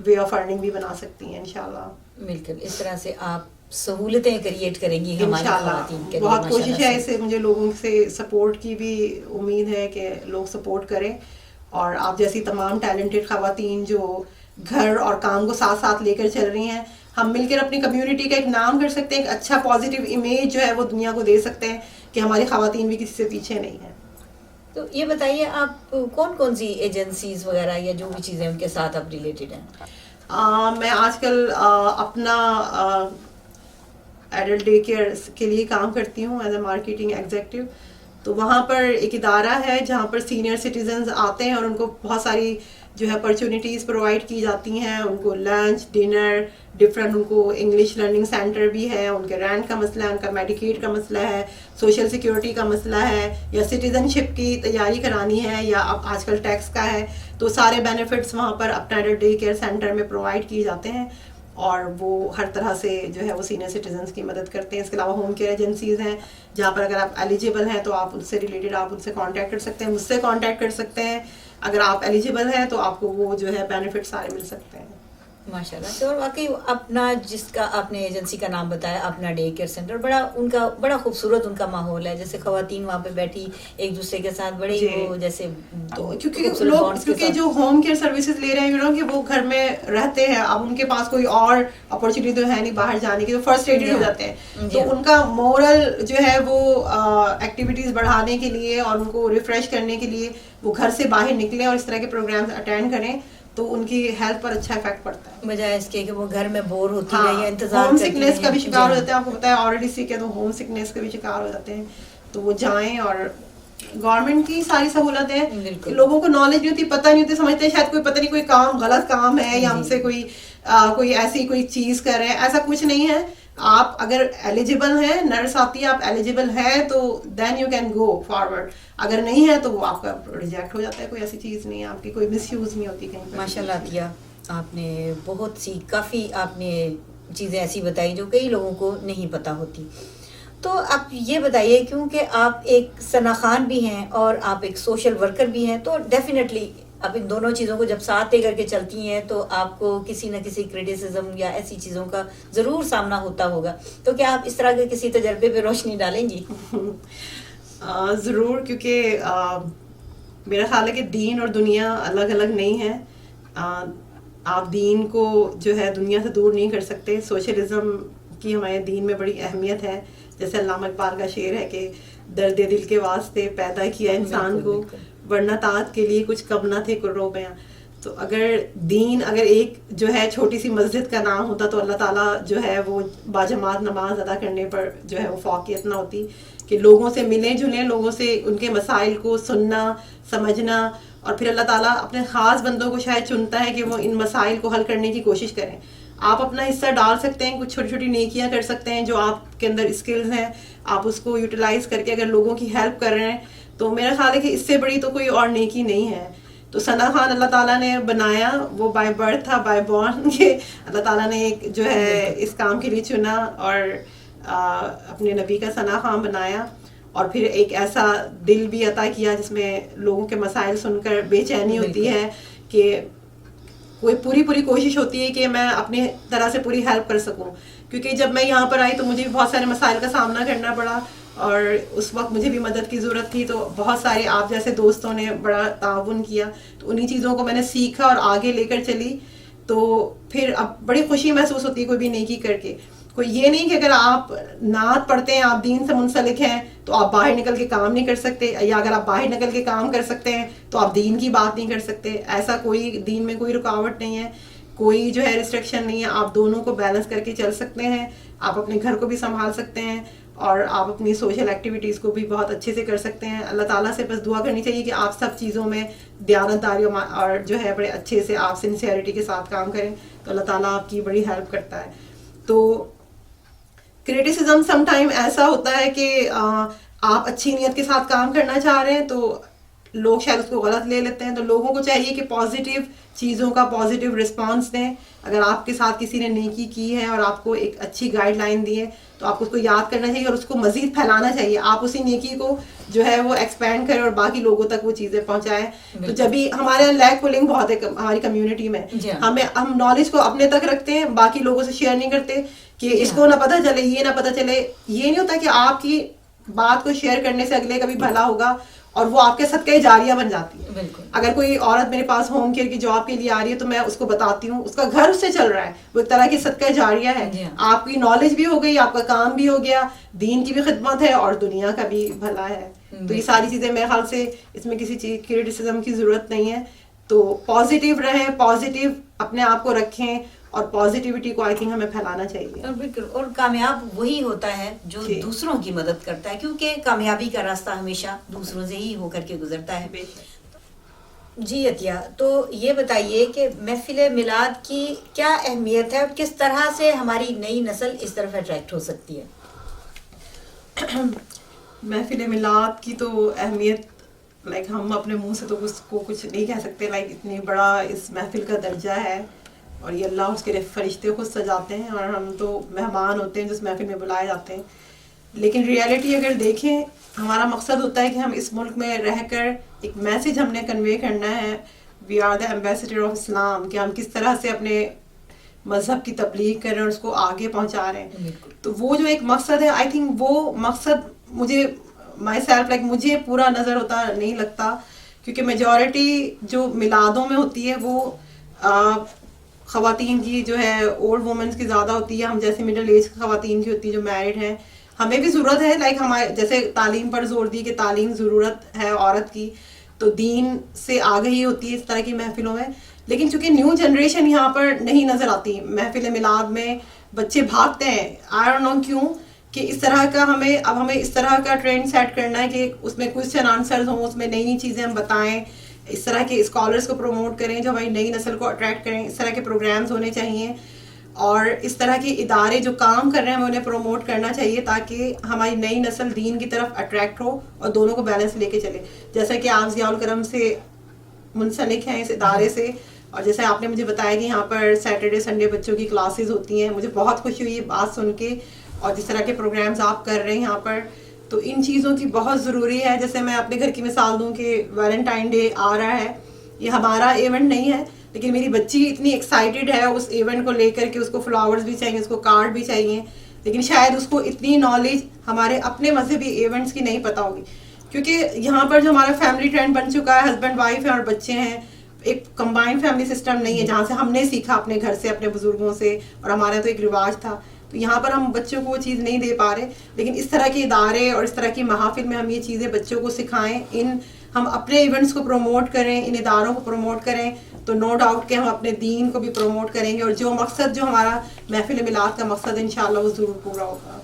وے آف ارننگ بھی بنا سکتی ہیں انشاءاللہ. بالکل, اس طرح سے آپ سہولتیں کریٹ کریں گی ہماری خواتین کے لیے. بہت کوشش ہے, اس سے مجھے لوگوں سے سپورٹ کی بھی امید ہے کہ لوگ سپورٹ کریں, اور آپ جیسی تمام ٹیلنٹڈ خواتین جو گھر اور کام کو ساتھ ساتھ لے کر چل رہی ہیں, ہم مل کر اپنی کمیونٹی کا ایک نام کر سکتے ہیں, ایک اچھا پازیٹیو امیج جو ہے وہ دنیا کو دے سکتے ہیں کہ ہماری خواتین بھی کسی سے پیچھے نہیں ہیں. تو یہ بتائیے آپ کون سی ایجنسیز وغیرہ یا جو بھی چیزیں ان کے ساتھ آپ ریلیٹڈ ہیں؟ میں آج کل اپنا ایڈلٹ ڈے کیئر کے لیے کام کرتی ہوں ایز اے مارکیٹنگ ایگزیکٹو. تو وہاں پر ایک ادارہ ہے جہاں پر سینئر سٹیزنز آتے ہیں اور ان کو بہت ساری جو ہے اپرچونیٹیز پرووائڈ کی جاتی ہیں, ان کو لنچ ڈنر ڈفرینٹ, ان کو انگلش لرننگ سینٹر بھی ہے, ان کے رینٹ کا مسئلہ ہے, ان کا میڈیکیٹ کا مسئلہ ہے, سوشل سیکورٹی کا مسئلہ ہے, یا سٹیزن شپ کی تیاری کرانی ہے, یا اب آج کل ٹیکس کا ہے. تو سارے بینیفٹس وہاں پر اپنا ایڈلٹ ڈے کیئر سینٹر میں پرووائڈ کیے جاتے ہیں, اور وہ ہر طرح سے جو ہے وہ سینئر سٹیزنس کی مدد کرتے ہیں. اس کے علاوہ ہوم کیئر ایجنسیز ہیں جہاں پر اگر آپ ایلیجیبل ہیں تو آپ ان سے ریلیٹڈ آپ ان سے کانٹیکٹ کر سکتے ہیں, مجھ سے کانٹیکٹ کر سکتے ہیں. اگر آپ ایلیجیبل ہیں تو آپ کو وہ جو ہے بینیفٹ سارے مل سکتے ہیں. ماشاء اللہ سے. اور واقعی اپنا جس کا آپ نے ایجنسی کا نام بتایا, اپنا ڈے کیئر سینٹر, ان کا بڑا خوبصورت ان کا ماحول ہے, جیسے خواتین وہاں پہ بیٹھی ایک دوسرے کے ساتھ بڑے وہ جیسے, کیونکہ جو ہوم کیئر سروسز لے رہے ہیں کہ وہ گھر میں رہتے ہیں, اب ان کے پاس کوئی اور اپرچونیٹی تو ہے نہیں باہر جانے کی, تو فرسٹ ایڈڈ ہو جاتے ہیں. تو ان کا مورل جو ہے وہ ایکٹیویٹیز بڑھانے کے لیے اور ان کو ریفریش کرنے کے لیے وہ گھر سے باہر نکلیں اور اس طرح کے پروگرامز اٹینڈ کریں. تو ان کی ہیلتھ پر اچھا افیکٹ پڑتا ہے، بجائے اس کے کہ وہ گھر میں بور ہوتی ہے یا انتظار ہوم کرتی سکنیس کا بھی ہیں. شکار ہو جاتے ہیں. آپ کو پتا ہے آلریڈی سک ہے تو ہوم سکنیس کا بھی شکار ہو جاتے ہیں. تو وہ جائیں، اور گورنمنٹ کی ساری سہولتیں ہیں، لوگوں کو نالج نہیں ہوتی، پتہ نہیں ہوتی، سمجھتے ہیں شاید کوئی پتہ نہیں کوئی کام غلط کام ہے یا ہم سے کوئی ایسی کوئی چیز کر رہے ہیں. ایسا کچھ نہیں ہے. آپ اگر ایلیجیبل ہیں، نرس آتی ہے، آپ ایلیجیبل ہے تو then you can go forward. اگر نہیں ہے تو وہ آپ کا ریجیکٹ ہو جاتا ہے. کوئی ایسی چیز نہیں ہے، آپ کی کوئی مس یوز نہیں ہوتی کہیں. ماشاء اللہ عطیہ، آپ نے بہت سی کافی آپ نے چیزیں ایسی بتائی جو کئی لوگوں کو نہیں پتہ ہوتی. تو آپ یہ بتائیے، کیونکہ آپ ایک ثنا خان بھی ہیں اور آپ ایک سوشل ورکر بھی ہیں، تو ڈیفینیٹلی آپ ان دونوں چیزوں کو جب ساتھ لے کر کے چلتی ہیں تو آپ کو کسی نہ کسی کریٹیسزم یا ایسی چیزوں کا ضرور سامنا ہوتا ہوگا. تو کیا آپ اس طرح کے کسی تجربے پہ روشنی ڈالیں گی؟ ضرور، کیونکہ میرا خیال ہے کہ دین اور دنیا الگ الگ نہیں ہے. آپ دین کو جو ہے دنیا سے دور نہیں کر سکتے. سوشلزم کی ہمارے دین میں بڑی اہمیت ہے. جیسے علامہ اقبال کا شعر ہے کہ درد دل کے واسطے پیدا کیا انسان کو، ورنہ طاعت کے لیے کچھ کم نہ تھے کرو بیاں. تو اگر دین اگر ایک جو ہے چھوٹی سی مسجد کا نام ہوتا تو اللہ تعالیٰ جو ہے وہ باجماعت نماز ادا کرنے پر جو ہے وہ فوقیت نہ ہوتی، کہ لوگوں سے ملیں جلیں، لوگوں سے ان کے مسائل کو سننا سمجھنا، اور پھر اللہ تعالیٰ اپنے خاص بندوں کو شاید چنتا ہے کہ وہ ان مسائل کو حل کرنے کی کوشش کریں. آپ اپنا حصہ ڈال سکتے ہیں، کچھ چھوٹی چھوٹی نیکیاں کر سکتے ہیں، جو آپ کے اندر اسکلز ہیں آپ اس کو یوٹیلائز کر کے اگر لوگوں کی ہیلپ کر رہے ہیں تو میرا خیال ہے کہ اس سے بڑی تو کوئی اور نیکی نہیں ہے. تو ثنا خان اللہ تعالیٰ نے بنایا، وہ بائی برتھ تھا، بائی بورن، کہ اللہ تعالیٰ نے ایک جو ہے اس کام کے لیے چنا اور اپنے نبی کا ثنا خان بنایا، اور پھر ایک ایسا دل بھی عطا کیا جس میں لوگوں کے مسائل سن کر بے چینی ہوتی ہے، کہ کوئی پوری کوشش ہوتی ہے کہ میں اپنی طرح سے پوری ہیلپ کر سکوں. کیونکہ جب میں یہاں پر آئی تو مجھے بھی بہت سارے مسائل کا سامنا کرنا پڑا، اور اس وقت مجھے بھی مدد کی ضرورت تھی. تو بہت سارے آپ جیسے دوستوں نے بڑا تعاون کیا، تو انہی چیزوں کو میں نے سیکھا اور آگے لے کر چلی. تو پھر اب بڑی خوشی محسوس ہوتی ہے کوئی بھی نیکی کر کے. کوئی یہ نہیں کہ اگر آپ نعت پڑھتے ہیں، آپ دین سے منسلک ہیں، تو آپ باہر نکل کے کام نہیں کر سکتے، یا اگر آپ باہر نکل کے کام کر سکتے ہیں تو آپ دین کی بات نہیں کر سکتے. ایسا کوئی دین میں کوئی رکاوٹ نہیں ہے، کوئی جو ہے ریسٹرکشن نہیں ہے. آپ دونوں کو بیلنس کر کے چل سکتے ہیں. آپ اپنے گھر کو بھی سنبھال سکتے ہیں اور آپ اپنی سوشل ایکٹیویٹیز کو بھی بہت اچھے سے کر سکتے ہیں. اللہ تعالیٰ سے بس دعا کرنی چاہیے کہ آپ سب چیزوں میں دیانتداری اور جو ہے بڑے اچھے سے آپ سنسیئرٹی کے ساتھ کام کریں تو اللہ تعالیٰ آپ کی بڑی ہیلپ کرتا ہے. تو کریٹیسزم سم ٹائم ایسا ہوتا ہے کہ آپ اچھی نیت کے ساتھ کام کرنا چاہ رہے ہیں تو لوگ شاید اس کو غلط لے لیتے ہیں. تو لوگوں کو چاہیے کہ پازیٹیو چیزوں کا پازیٹیو رسپانس دیں. اگر آپ کے ساتھ کسی نے نیکی کی ہے اور آپ کو ایک اچھی گائیڈ لائن دی ہے تو آپ اس کو یاد کرنا چاہیے اور اس کو مزید پھیلانا چاہیے. آپ اسی نیکی کو جو ہے وہ ایکسپینڈ کریں اور باقی لوگوں تک وہ چیزیں پہنچائیں. تو جب بھی ہمارے لیک پولنگ بہت ہے ہماری کمیونٹی میں، ہم نالج کو اپنے تک رکھتے ہیں، باقی لوگوں سے شیئر نہیں کرتے کہ اس کو نہ پتہ چلے، یہ نہ پتہ چلے. یہ نہیں ہوتا کہ آپ کی بات کو شیئر کرنے سے اگلے کا بھی بھلا ہوگا اور وہ آپ کے صدقہ جاریہ بن جاتی ہے. اگر کوئی عورت میرے پاس ہوم کیئر کی جاب کے لیے آ رہی ہے تو میں اس کو بتاتی ہوں، اس کا گھر اس سے چل رہا ہے، وہ ایک طرح کی صدقہ جاریہ ہے. آپ کی نالج بھی ہو گئی، آپ کا کام بھی ہو گیا، دین کی بھی خدمت ہے اور دنیا کا بھی بھلا ہے. تو یہ ساری چیزیں میرے خیال سے اس میں کسی چیز کریٹیسزم کی ضرورت نہیں ہے. تو پازیٹیو رہیں، پازیٹیو اپنے آپ کو رکھیں اور پازیٹیوٹی کو آئی تھنک ہمیں پھیلانا چاہیے. بالکل، اور کامیاب وہی ہوتا ہے جو دوسروں کی مدد کرتا ہے، کیونکہ کامیابی کا راستہ ہمیشہ دوسروں سے ہی ہو کر کے گزرتا ہے. جی عطیہ، تو یہ بتائیے کہ محفل میلاد کی کیا اہمیت ہے اور کس طرح سے ہماری نئی نسل اس طرف اٹریکٹ ہو سکتی ہے؟ محفل میلاد کی تو اہمیت ہم اپنے منہ سے تو اس کو کچھ نہیں کہہ سکتے. اتنی بڑا اس محفل کا درجہ ہے اور یہ اللہ اس کے فرشتے خود سجاتے ہیں اور ہم تو مہمان ہوتے ہیں جو اس محفل میں بلائے جاتے ہیں. لیکن ریئلٹی اگر دیکھیں، ہمارا مقصد ہوتا ہے کہ ہم اس ملک میں رہ کر ایک میسیج ہم نے کنوے کرنا ہے. We are the ambassador of Islam, کہ ہم کس طرح سے اپنے مذہب کی تبلیغ کر رہے ہیں اور اس کو آگے پہنچا رہے ہیں. تو وہ جو ایک مقصد ہے، آئی تھنک وہ مقصد مجھے مائی سیلف مجھے پورا نظر ہوتا نہیں لگتا، کیونکہ میجورٹی جو میلادوں میں ہوتی ہے وہ خواتین کی جو ہے اولڈ وومنس کی زیادہ ہوتی ہے. ہم جیسے مڈل ایج خواتین کی ہوتی ہے جو میرڈ ہیں. ہمیں بھی ضرورت ہے ہمارے جیسے تعلیم پر زور دی کہ تعلیم ضرورت ہے عورت کی، تو دین سے آگہی ہوتی ہے اس طرح کی محفلوں میں. لیکن چونکہ نیو جنریشن یہاں پر نہیں نظر آتی محفل میلاد میں, بچے بھاگتے ہیں, آئی ڈونٹ نو کیوں, کہ اس طرح کا ہمیں اس طرح کا ٹرینڈ سیٹ کرنا ہے کہ اس میں کوشچن آنسرز ہوں, اس میں نئی نئی چیزیں ہم بتائیں, اس طرح کے اسکالرس کو پروموٹ کریں جو ہماری نئی نسل کو اٹریکٹ کریں, اس طرح کے پروگرامز ہونے چاہیے, اور اس طرح کے ادارے جو کام کر رہے ہیں ہمیں انہیں پروموٹ کرنا چاہیے تاکہ ہماری نئی نسل دین کی طرف اٹریکٹ ہو اور دونوں کو بیلنس لے کے چلے. جیسا کہ آپ ضیاء الکرم سے منسلک ہیں اس ادارے سے, اور جیسے آپ نے مجھے بتایا کہ یہاں پر سیٹرڈے سنڈے بچوں کی کلاسز ہوتی ہیں, مجھے بہت خوشی ہوئی یہ بات سن کے, اور جس طرح کے پروگرامز آپ کر رہے ہیں یہاں پر, تو ان چیزوں کی بہت ضروری ہے. جیسے میں اپنے گھر کی مثال دوں کہ ویلنٹائن ڈے آ رہا ہے, یہ ہمارا ایونٹ نہیں ہے لیکن میری بچی اتنی ایکسائٹیڈ ہے اس ایونٹ کو لے کر کے, اس کو فلاورز بھی چاہیے, اس کو کارڈ بھی چاہیے, لیکن شاید اس کو اتنی نالج ہمارے اپنے مذہبی ایونٹس کی نہیں پتہ ہوگی, کیونکہ یہاں پر جو ہمارا فیملی ٹرینڈ بن چکا ہے, ہسبینڈ وائف ہیں اور بچے ہیں, ایک کمبائنڈ فیملی سسٹم نہیں ہے جہاں سے ہم نے سیکھا اپنے گھر سے, اپنے بزرگوں سے, اور ہمارا تو ایک رواج تھا. تو یہاں پر ہم بچوں کو وہ چیز نہیں دے پا رہے, لیکن اس طرح کے ادارے اور اس طرح کی محافل میں ہم یہ چیزیں بچوں کو سکھائیں, ہم اپنے ایونٹس کو پروموٹ کریں, ان اداروں کو پروموٹ کریں, تو نو ڈاؤٹ کہ ہم اپنے دین کو بھی پروموٹ کریں گے, اور جو مقصد جو ہمارا محفل میلاد کا مقصد ہے انشاءاللہ وہ ضرور پورا ہوگا.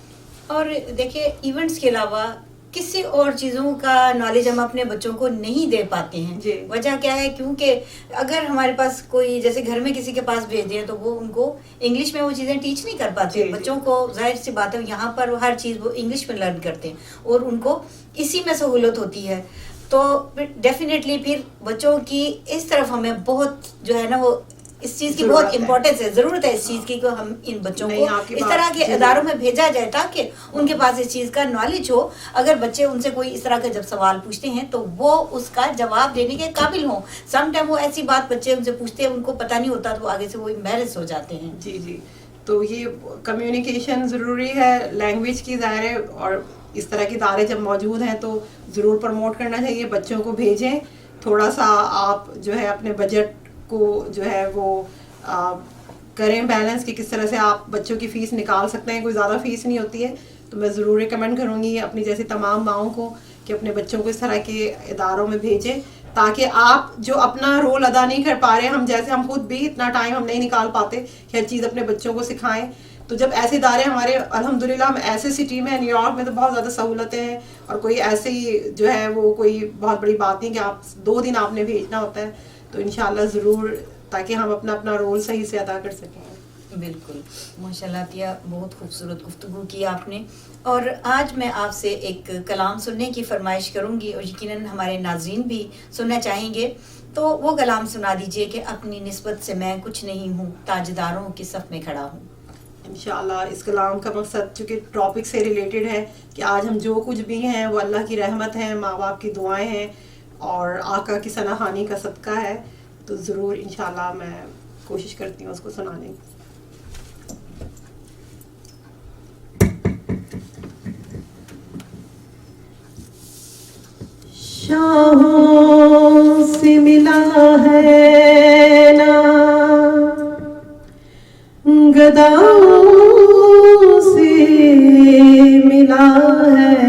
اور دیکھیں ایونٹس کے علاوہ کسی اور چیزوں کا نالج ہم اپنے بچوں کو نہیں دے پاتے ہیں. جی. وجہ کیا ہے, کیونکہ اگر ہمارے پاس کوئی جیسے گھر میں کسی کے پاس بھیج دیں تو وہ ان کو انگلش میں وہ چیزیں ٹیچ نہیں کر پاتے. جی. بچوں کو ظاہر سی بات ہے یہاں پر ہر چیز وہ انگلش میں لرن کرتے ہیں اور ان کو اسی میں سہولت ہوتی ہے, تو ڈیفینیٹلی پھر بچوں کی اس طرف ہمیں بہت جو ہے نا وہ اس چیز کی بہت امپورٹنس ہے, ضرورت ہے اس چیز کی کہ ہم ان بچوں کو اس طرح کے اداروں میں بھیجا جائے تاکہ ان کے پاس اس چیز کا نالج ہو. اگر بچے ان سے کوئی اس طرح کا جب سوال پوچھتے ہیں تو وہ اس کا جواب دینے کے قابل ہوں. سم ٹائم وہ ایسی بات بچے ان سے پوچھتے ہیں ان کو پتہ نہیں ہوتا تو آگے سے وہ امبیرس ہو جاتے ہیں. جی جی, تو یہ کمیونیکیشن ضروری ہے لینگویج کی ظاہر ہے, اور اس طرح کے ادارے جب موجود ہیں تو ضرور پروموٹ کرنا چاہیے. بچوں کو بھیجیں, تھوڑا سا آپ جو ہے اپنے بجٹ کو جو ہے وہ کریں بیلنس کہ کس طرح سے آپ بچوں کی فیس نکال سکتے ہیں. کوئی زیادہ فیس نہیں ہوتی ہے, تو میں ضرور ریکمینڈ کروں گی اپنی جیسے تمام ماؤں کو کہ اپنے بچوں کو اس طرح کے اداروں میں بھیجیں تاکہ آپ جو اپنا رول ادا نہیں کر پا رہے, ہم خود بھی اتنا ٹائم ہم نہیں نکال پاتے کہ ہر چیز اپنے بچوں کو سکھائیں. تو جب ایسے ادارے ہمارے الحمدللہ ہم ایسے سٹی میں نیو یارک میں تو بہت زیادہ سہولتیں ہیں, اور کوئی ایسے ہی جو ہے وہ کوئی بہت بڑی بات نہیں کہ آپ 2 دن آپ نے بھیجنا ہوتا ہے, تو انشاءاللہ ضرور تاکہ ہم اپنا رول صحیح سے ادا کر سکیں. بالکل ماشاءاللہ عطیہ, بہت خوبصورت گفتگو کی آپ نے. اور آج میں آپ سے ایک کلام سننے کی فرمائش کروں گی اور یقیناً ہمارے ناظرین بھی سننا چاہیں گے, تو وہ کلام سنا دیجئے کہ اپنی نسبت سے میں کچھ نہیں ہوں, تاجداروں کی صف میں کھڑا ہوں. انشاءاللہ اس کلام کا مقصد چونکہ ٹاپک سے ریلیٹڈ ہے کہ آج ہم جو کچھ بھی ہیں وہ اللہ کی رحمت ہے, ماں باپ کی دعائیں ہیں اور آقا کی ثنا خوانی کا صدقہ ہے, تو ضرور انشاءاللہ میں کوشش کرتی ہوں اس کو سنانے کی. شاہوں سے ملا ہے نا گداؤں سے ملا ہے,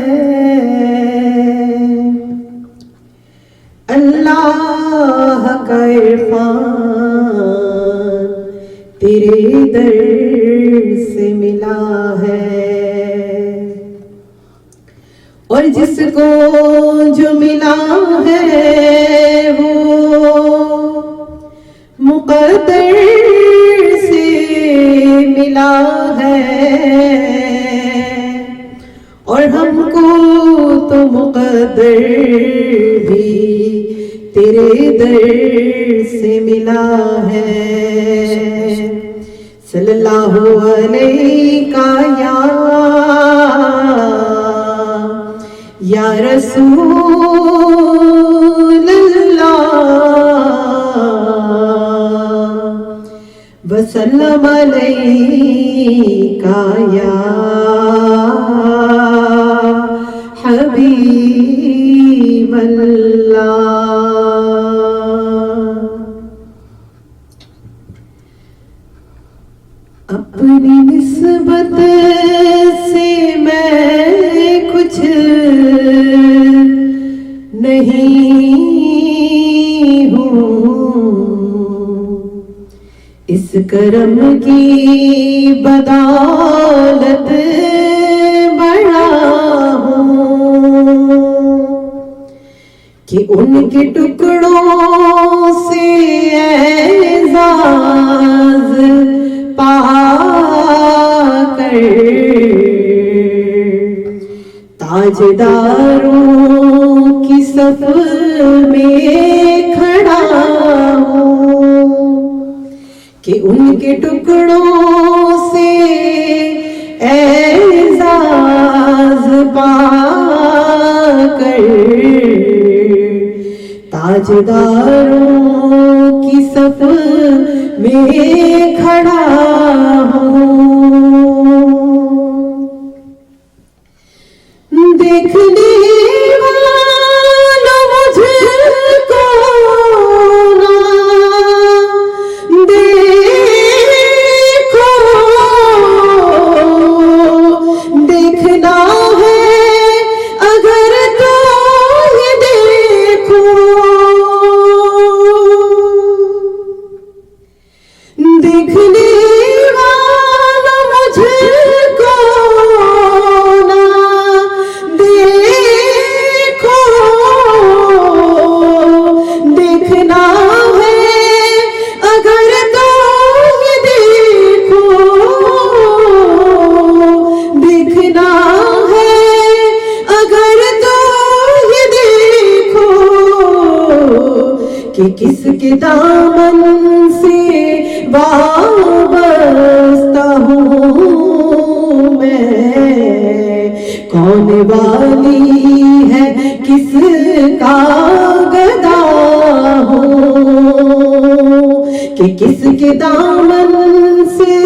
اللہ کا عرفان تیرے در سے ملا ہے, اور جس کو جو ملا ہے وہ مقدر سے ملا ہے, اور ہم کو تو مقدر بھی تیرے در سے ملا ہے. صلی اللہ علیہ یا رسول اللہ وسلم علیکہ یا حبیب اللہ. اپنی نسبت سے میں کچھ نہیں ہوں, کرم کی بدولت بڑا ہوں کہ ان کے ٹکڑوں سے اعزاز پا کر تاجداروں کی صف میں کھڑا ہوں کہ ان کے ٹکڑوں سے اعزاز پا کر تاجداروں کی صف میں کھڑا ہوں دیکھنے والا مجھ کو نہ دیکھو دیکھنا ہے اگر تو یہ دیکھو دیکھنے والا مجھ کو نہ دیکھو دیکھنا ہے اگر تو یہ دیکھو دیکھنا ہے اگر تو یہ دیکھو کہ کس کے دامن سے وابستہ ہوں میں کون والی ہے کس کا گدا ہوں کہ کس کے دامن سے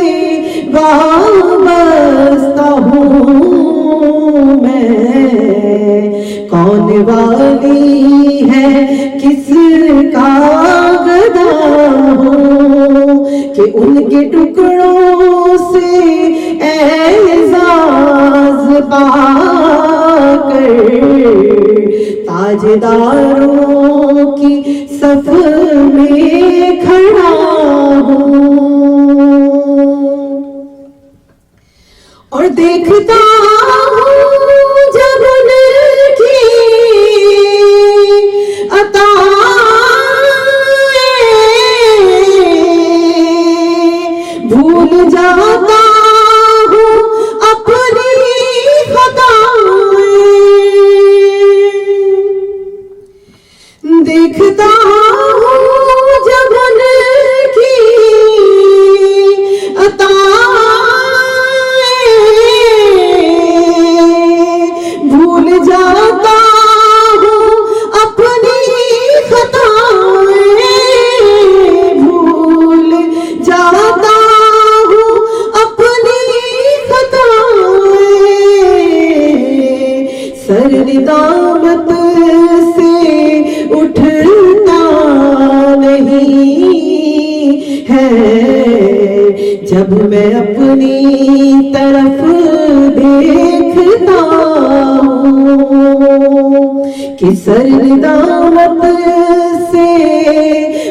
وابستہ ہوں میں کون والی ہے کس کا گدا ہوں کہ ان کے ٹکڑوں سے اعزاز پا کر تاجداروں کی صف میں کھڑا ہوں اور دیکھتا ہوں جب ان کی بھول جاتا ہوں اپنی خطائیں دیکھتا ہوں جب ان کی عطائیں بھول جاتا ہوں اپنی خطائیں بھول جاتا سر ندامت سے اٹھتا نہیں ہے جب میں اپنی طرف دیکھتا ہوں کہ سر ندامت سے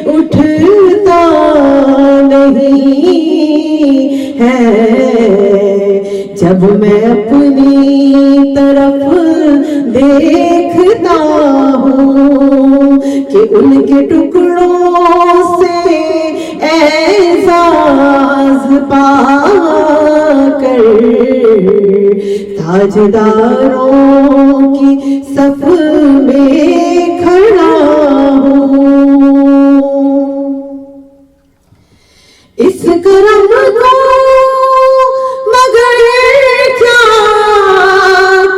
اٹھتا نہیں ہے جب میں اپنی طرف دیکھتا ہوں کہ ان کے ٹکڑوں سے اعزاز پا کر تاجداروں کی صف میں کھڑا ہوں اس کرم کو مگر کیا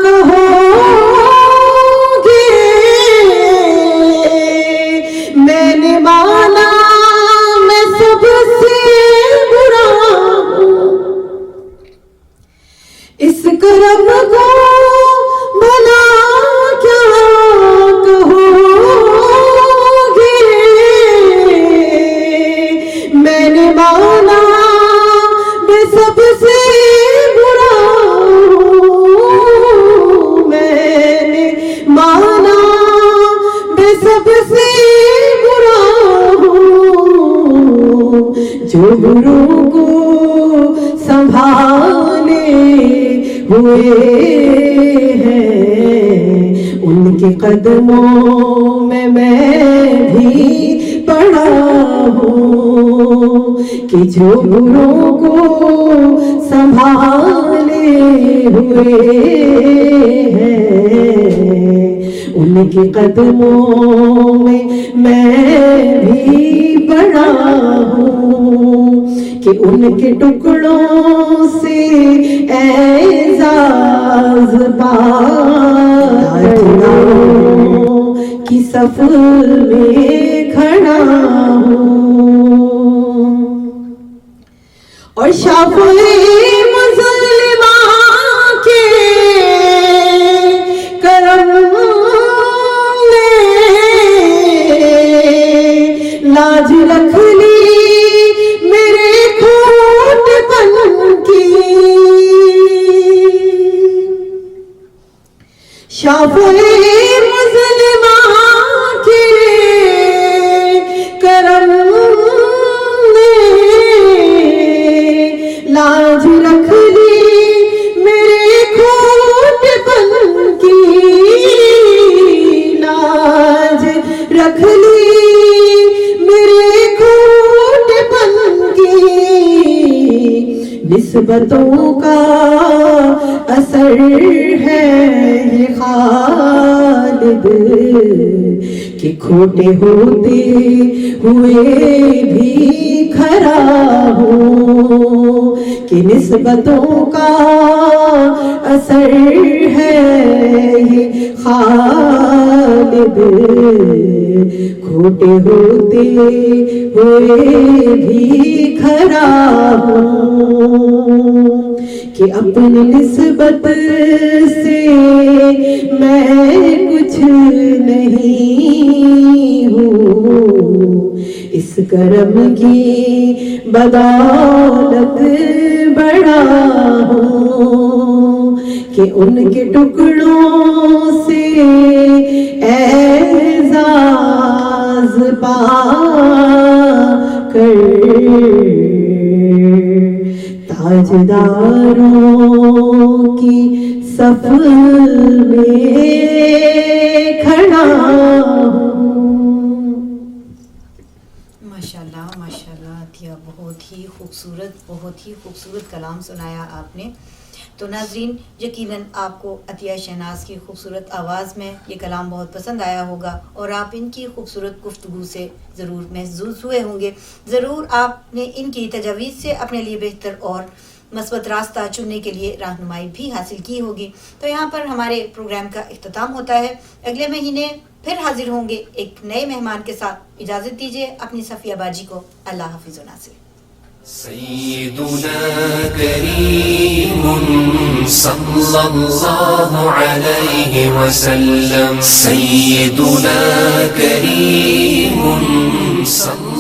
کہو گے میں نے مانا میں سب سے برا ہوں اس کرم کو بھلا کیا کہو گے میں نے مانا میں سب سے برا ہوں میں نے مانا میں سب سے برا ہوں جو گرو کو سنبھالے ہوئے ہیں ان کے قدموں میں بھی پڑا ہوں کہ جو گرو کو سنبھالے ہوئے ہیں ان کے قدموں میں بھی پڑا ہوں کہ ان کے ٹکڑوں سے اعزاز پاؤں کی صف میں کھڑا ہوں اور شافعی مظلمہ کے کرم نے لاج رکھ لی میرے کھوٹ پن کی شافعی مظلمہ کے کرم نے لاج رکھ لی میرے کھوٹ پن کی لاج رکھ لی میرے کھوٹ پن کی نسبتوں کا اثر ہے یہ خالد کہ کھوٹے ہوتے ہوئے بھی کھرا ہوں کہ نسبتوں کا اثر ہے یہ خالد کھوٹے ہوتے ہوئے بھی کھرا ہوں کہ اپنی نسبت سے میں کچھ نہیں ہوں اس کرم کی بدولت بڑا ہوں کہ ان کے ٹکڑوں سے اعزاز پا کر تاجداروں کی صف میں کھڑا ہوں۔ ماشاءاللہ ماشاءاللہ عطیہ، بہت ہی خوبصورت کلام سنایا آپ نے۔ تو ناظرین، یقیناً آپ کو عطیہ شہناز کی خوبصورت آواز میں یہ کلام بہت پسند آیا ہوگا اور آپ ان کی خوبصورت گفتگو سے ضرور محظوظ ہوئے ہوں گے۔ ضرور آپ نے ان کی تجاویز سے اپنے لیے بہتر اور مثبت راستہ چننے کے لیے رہنمائی بھی حاصل کی ہوگی۔ تو یہاں پر ہمارے پروگرام کا اختتام ہوتا ہے۔ اگلے مہینے پھر حاضر ہوں گے ایک نئے مہمان کے ساتھ۔ اجازت دیجیے اپنی صفیہ باجی کو۔ اللہ حافظ و ناصر۔ سيدنا كريم صلى الله عليه وسلم سيدنا كريم صلى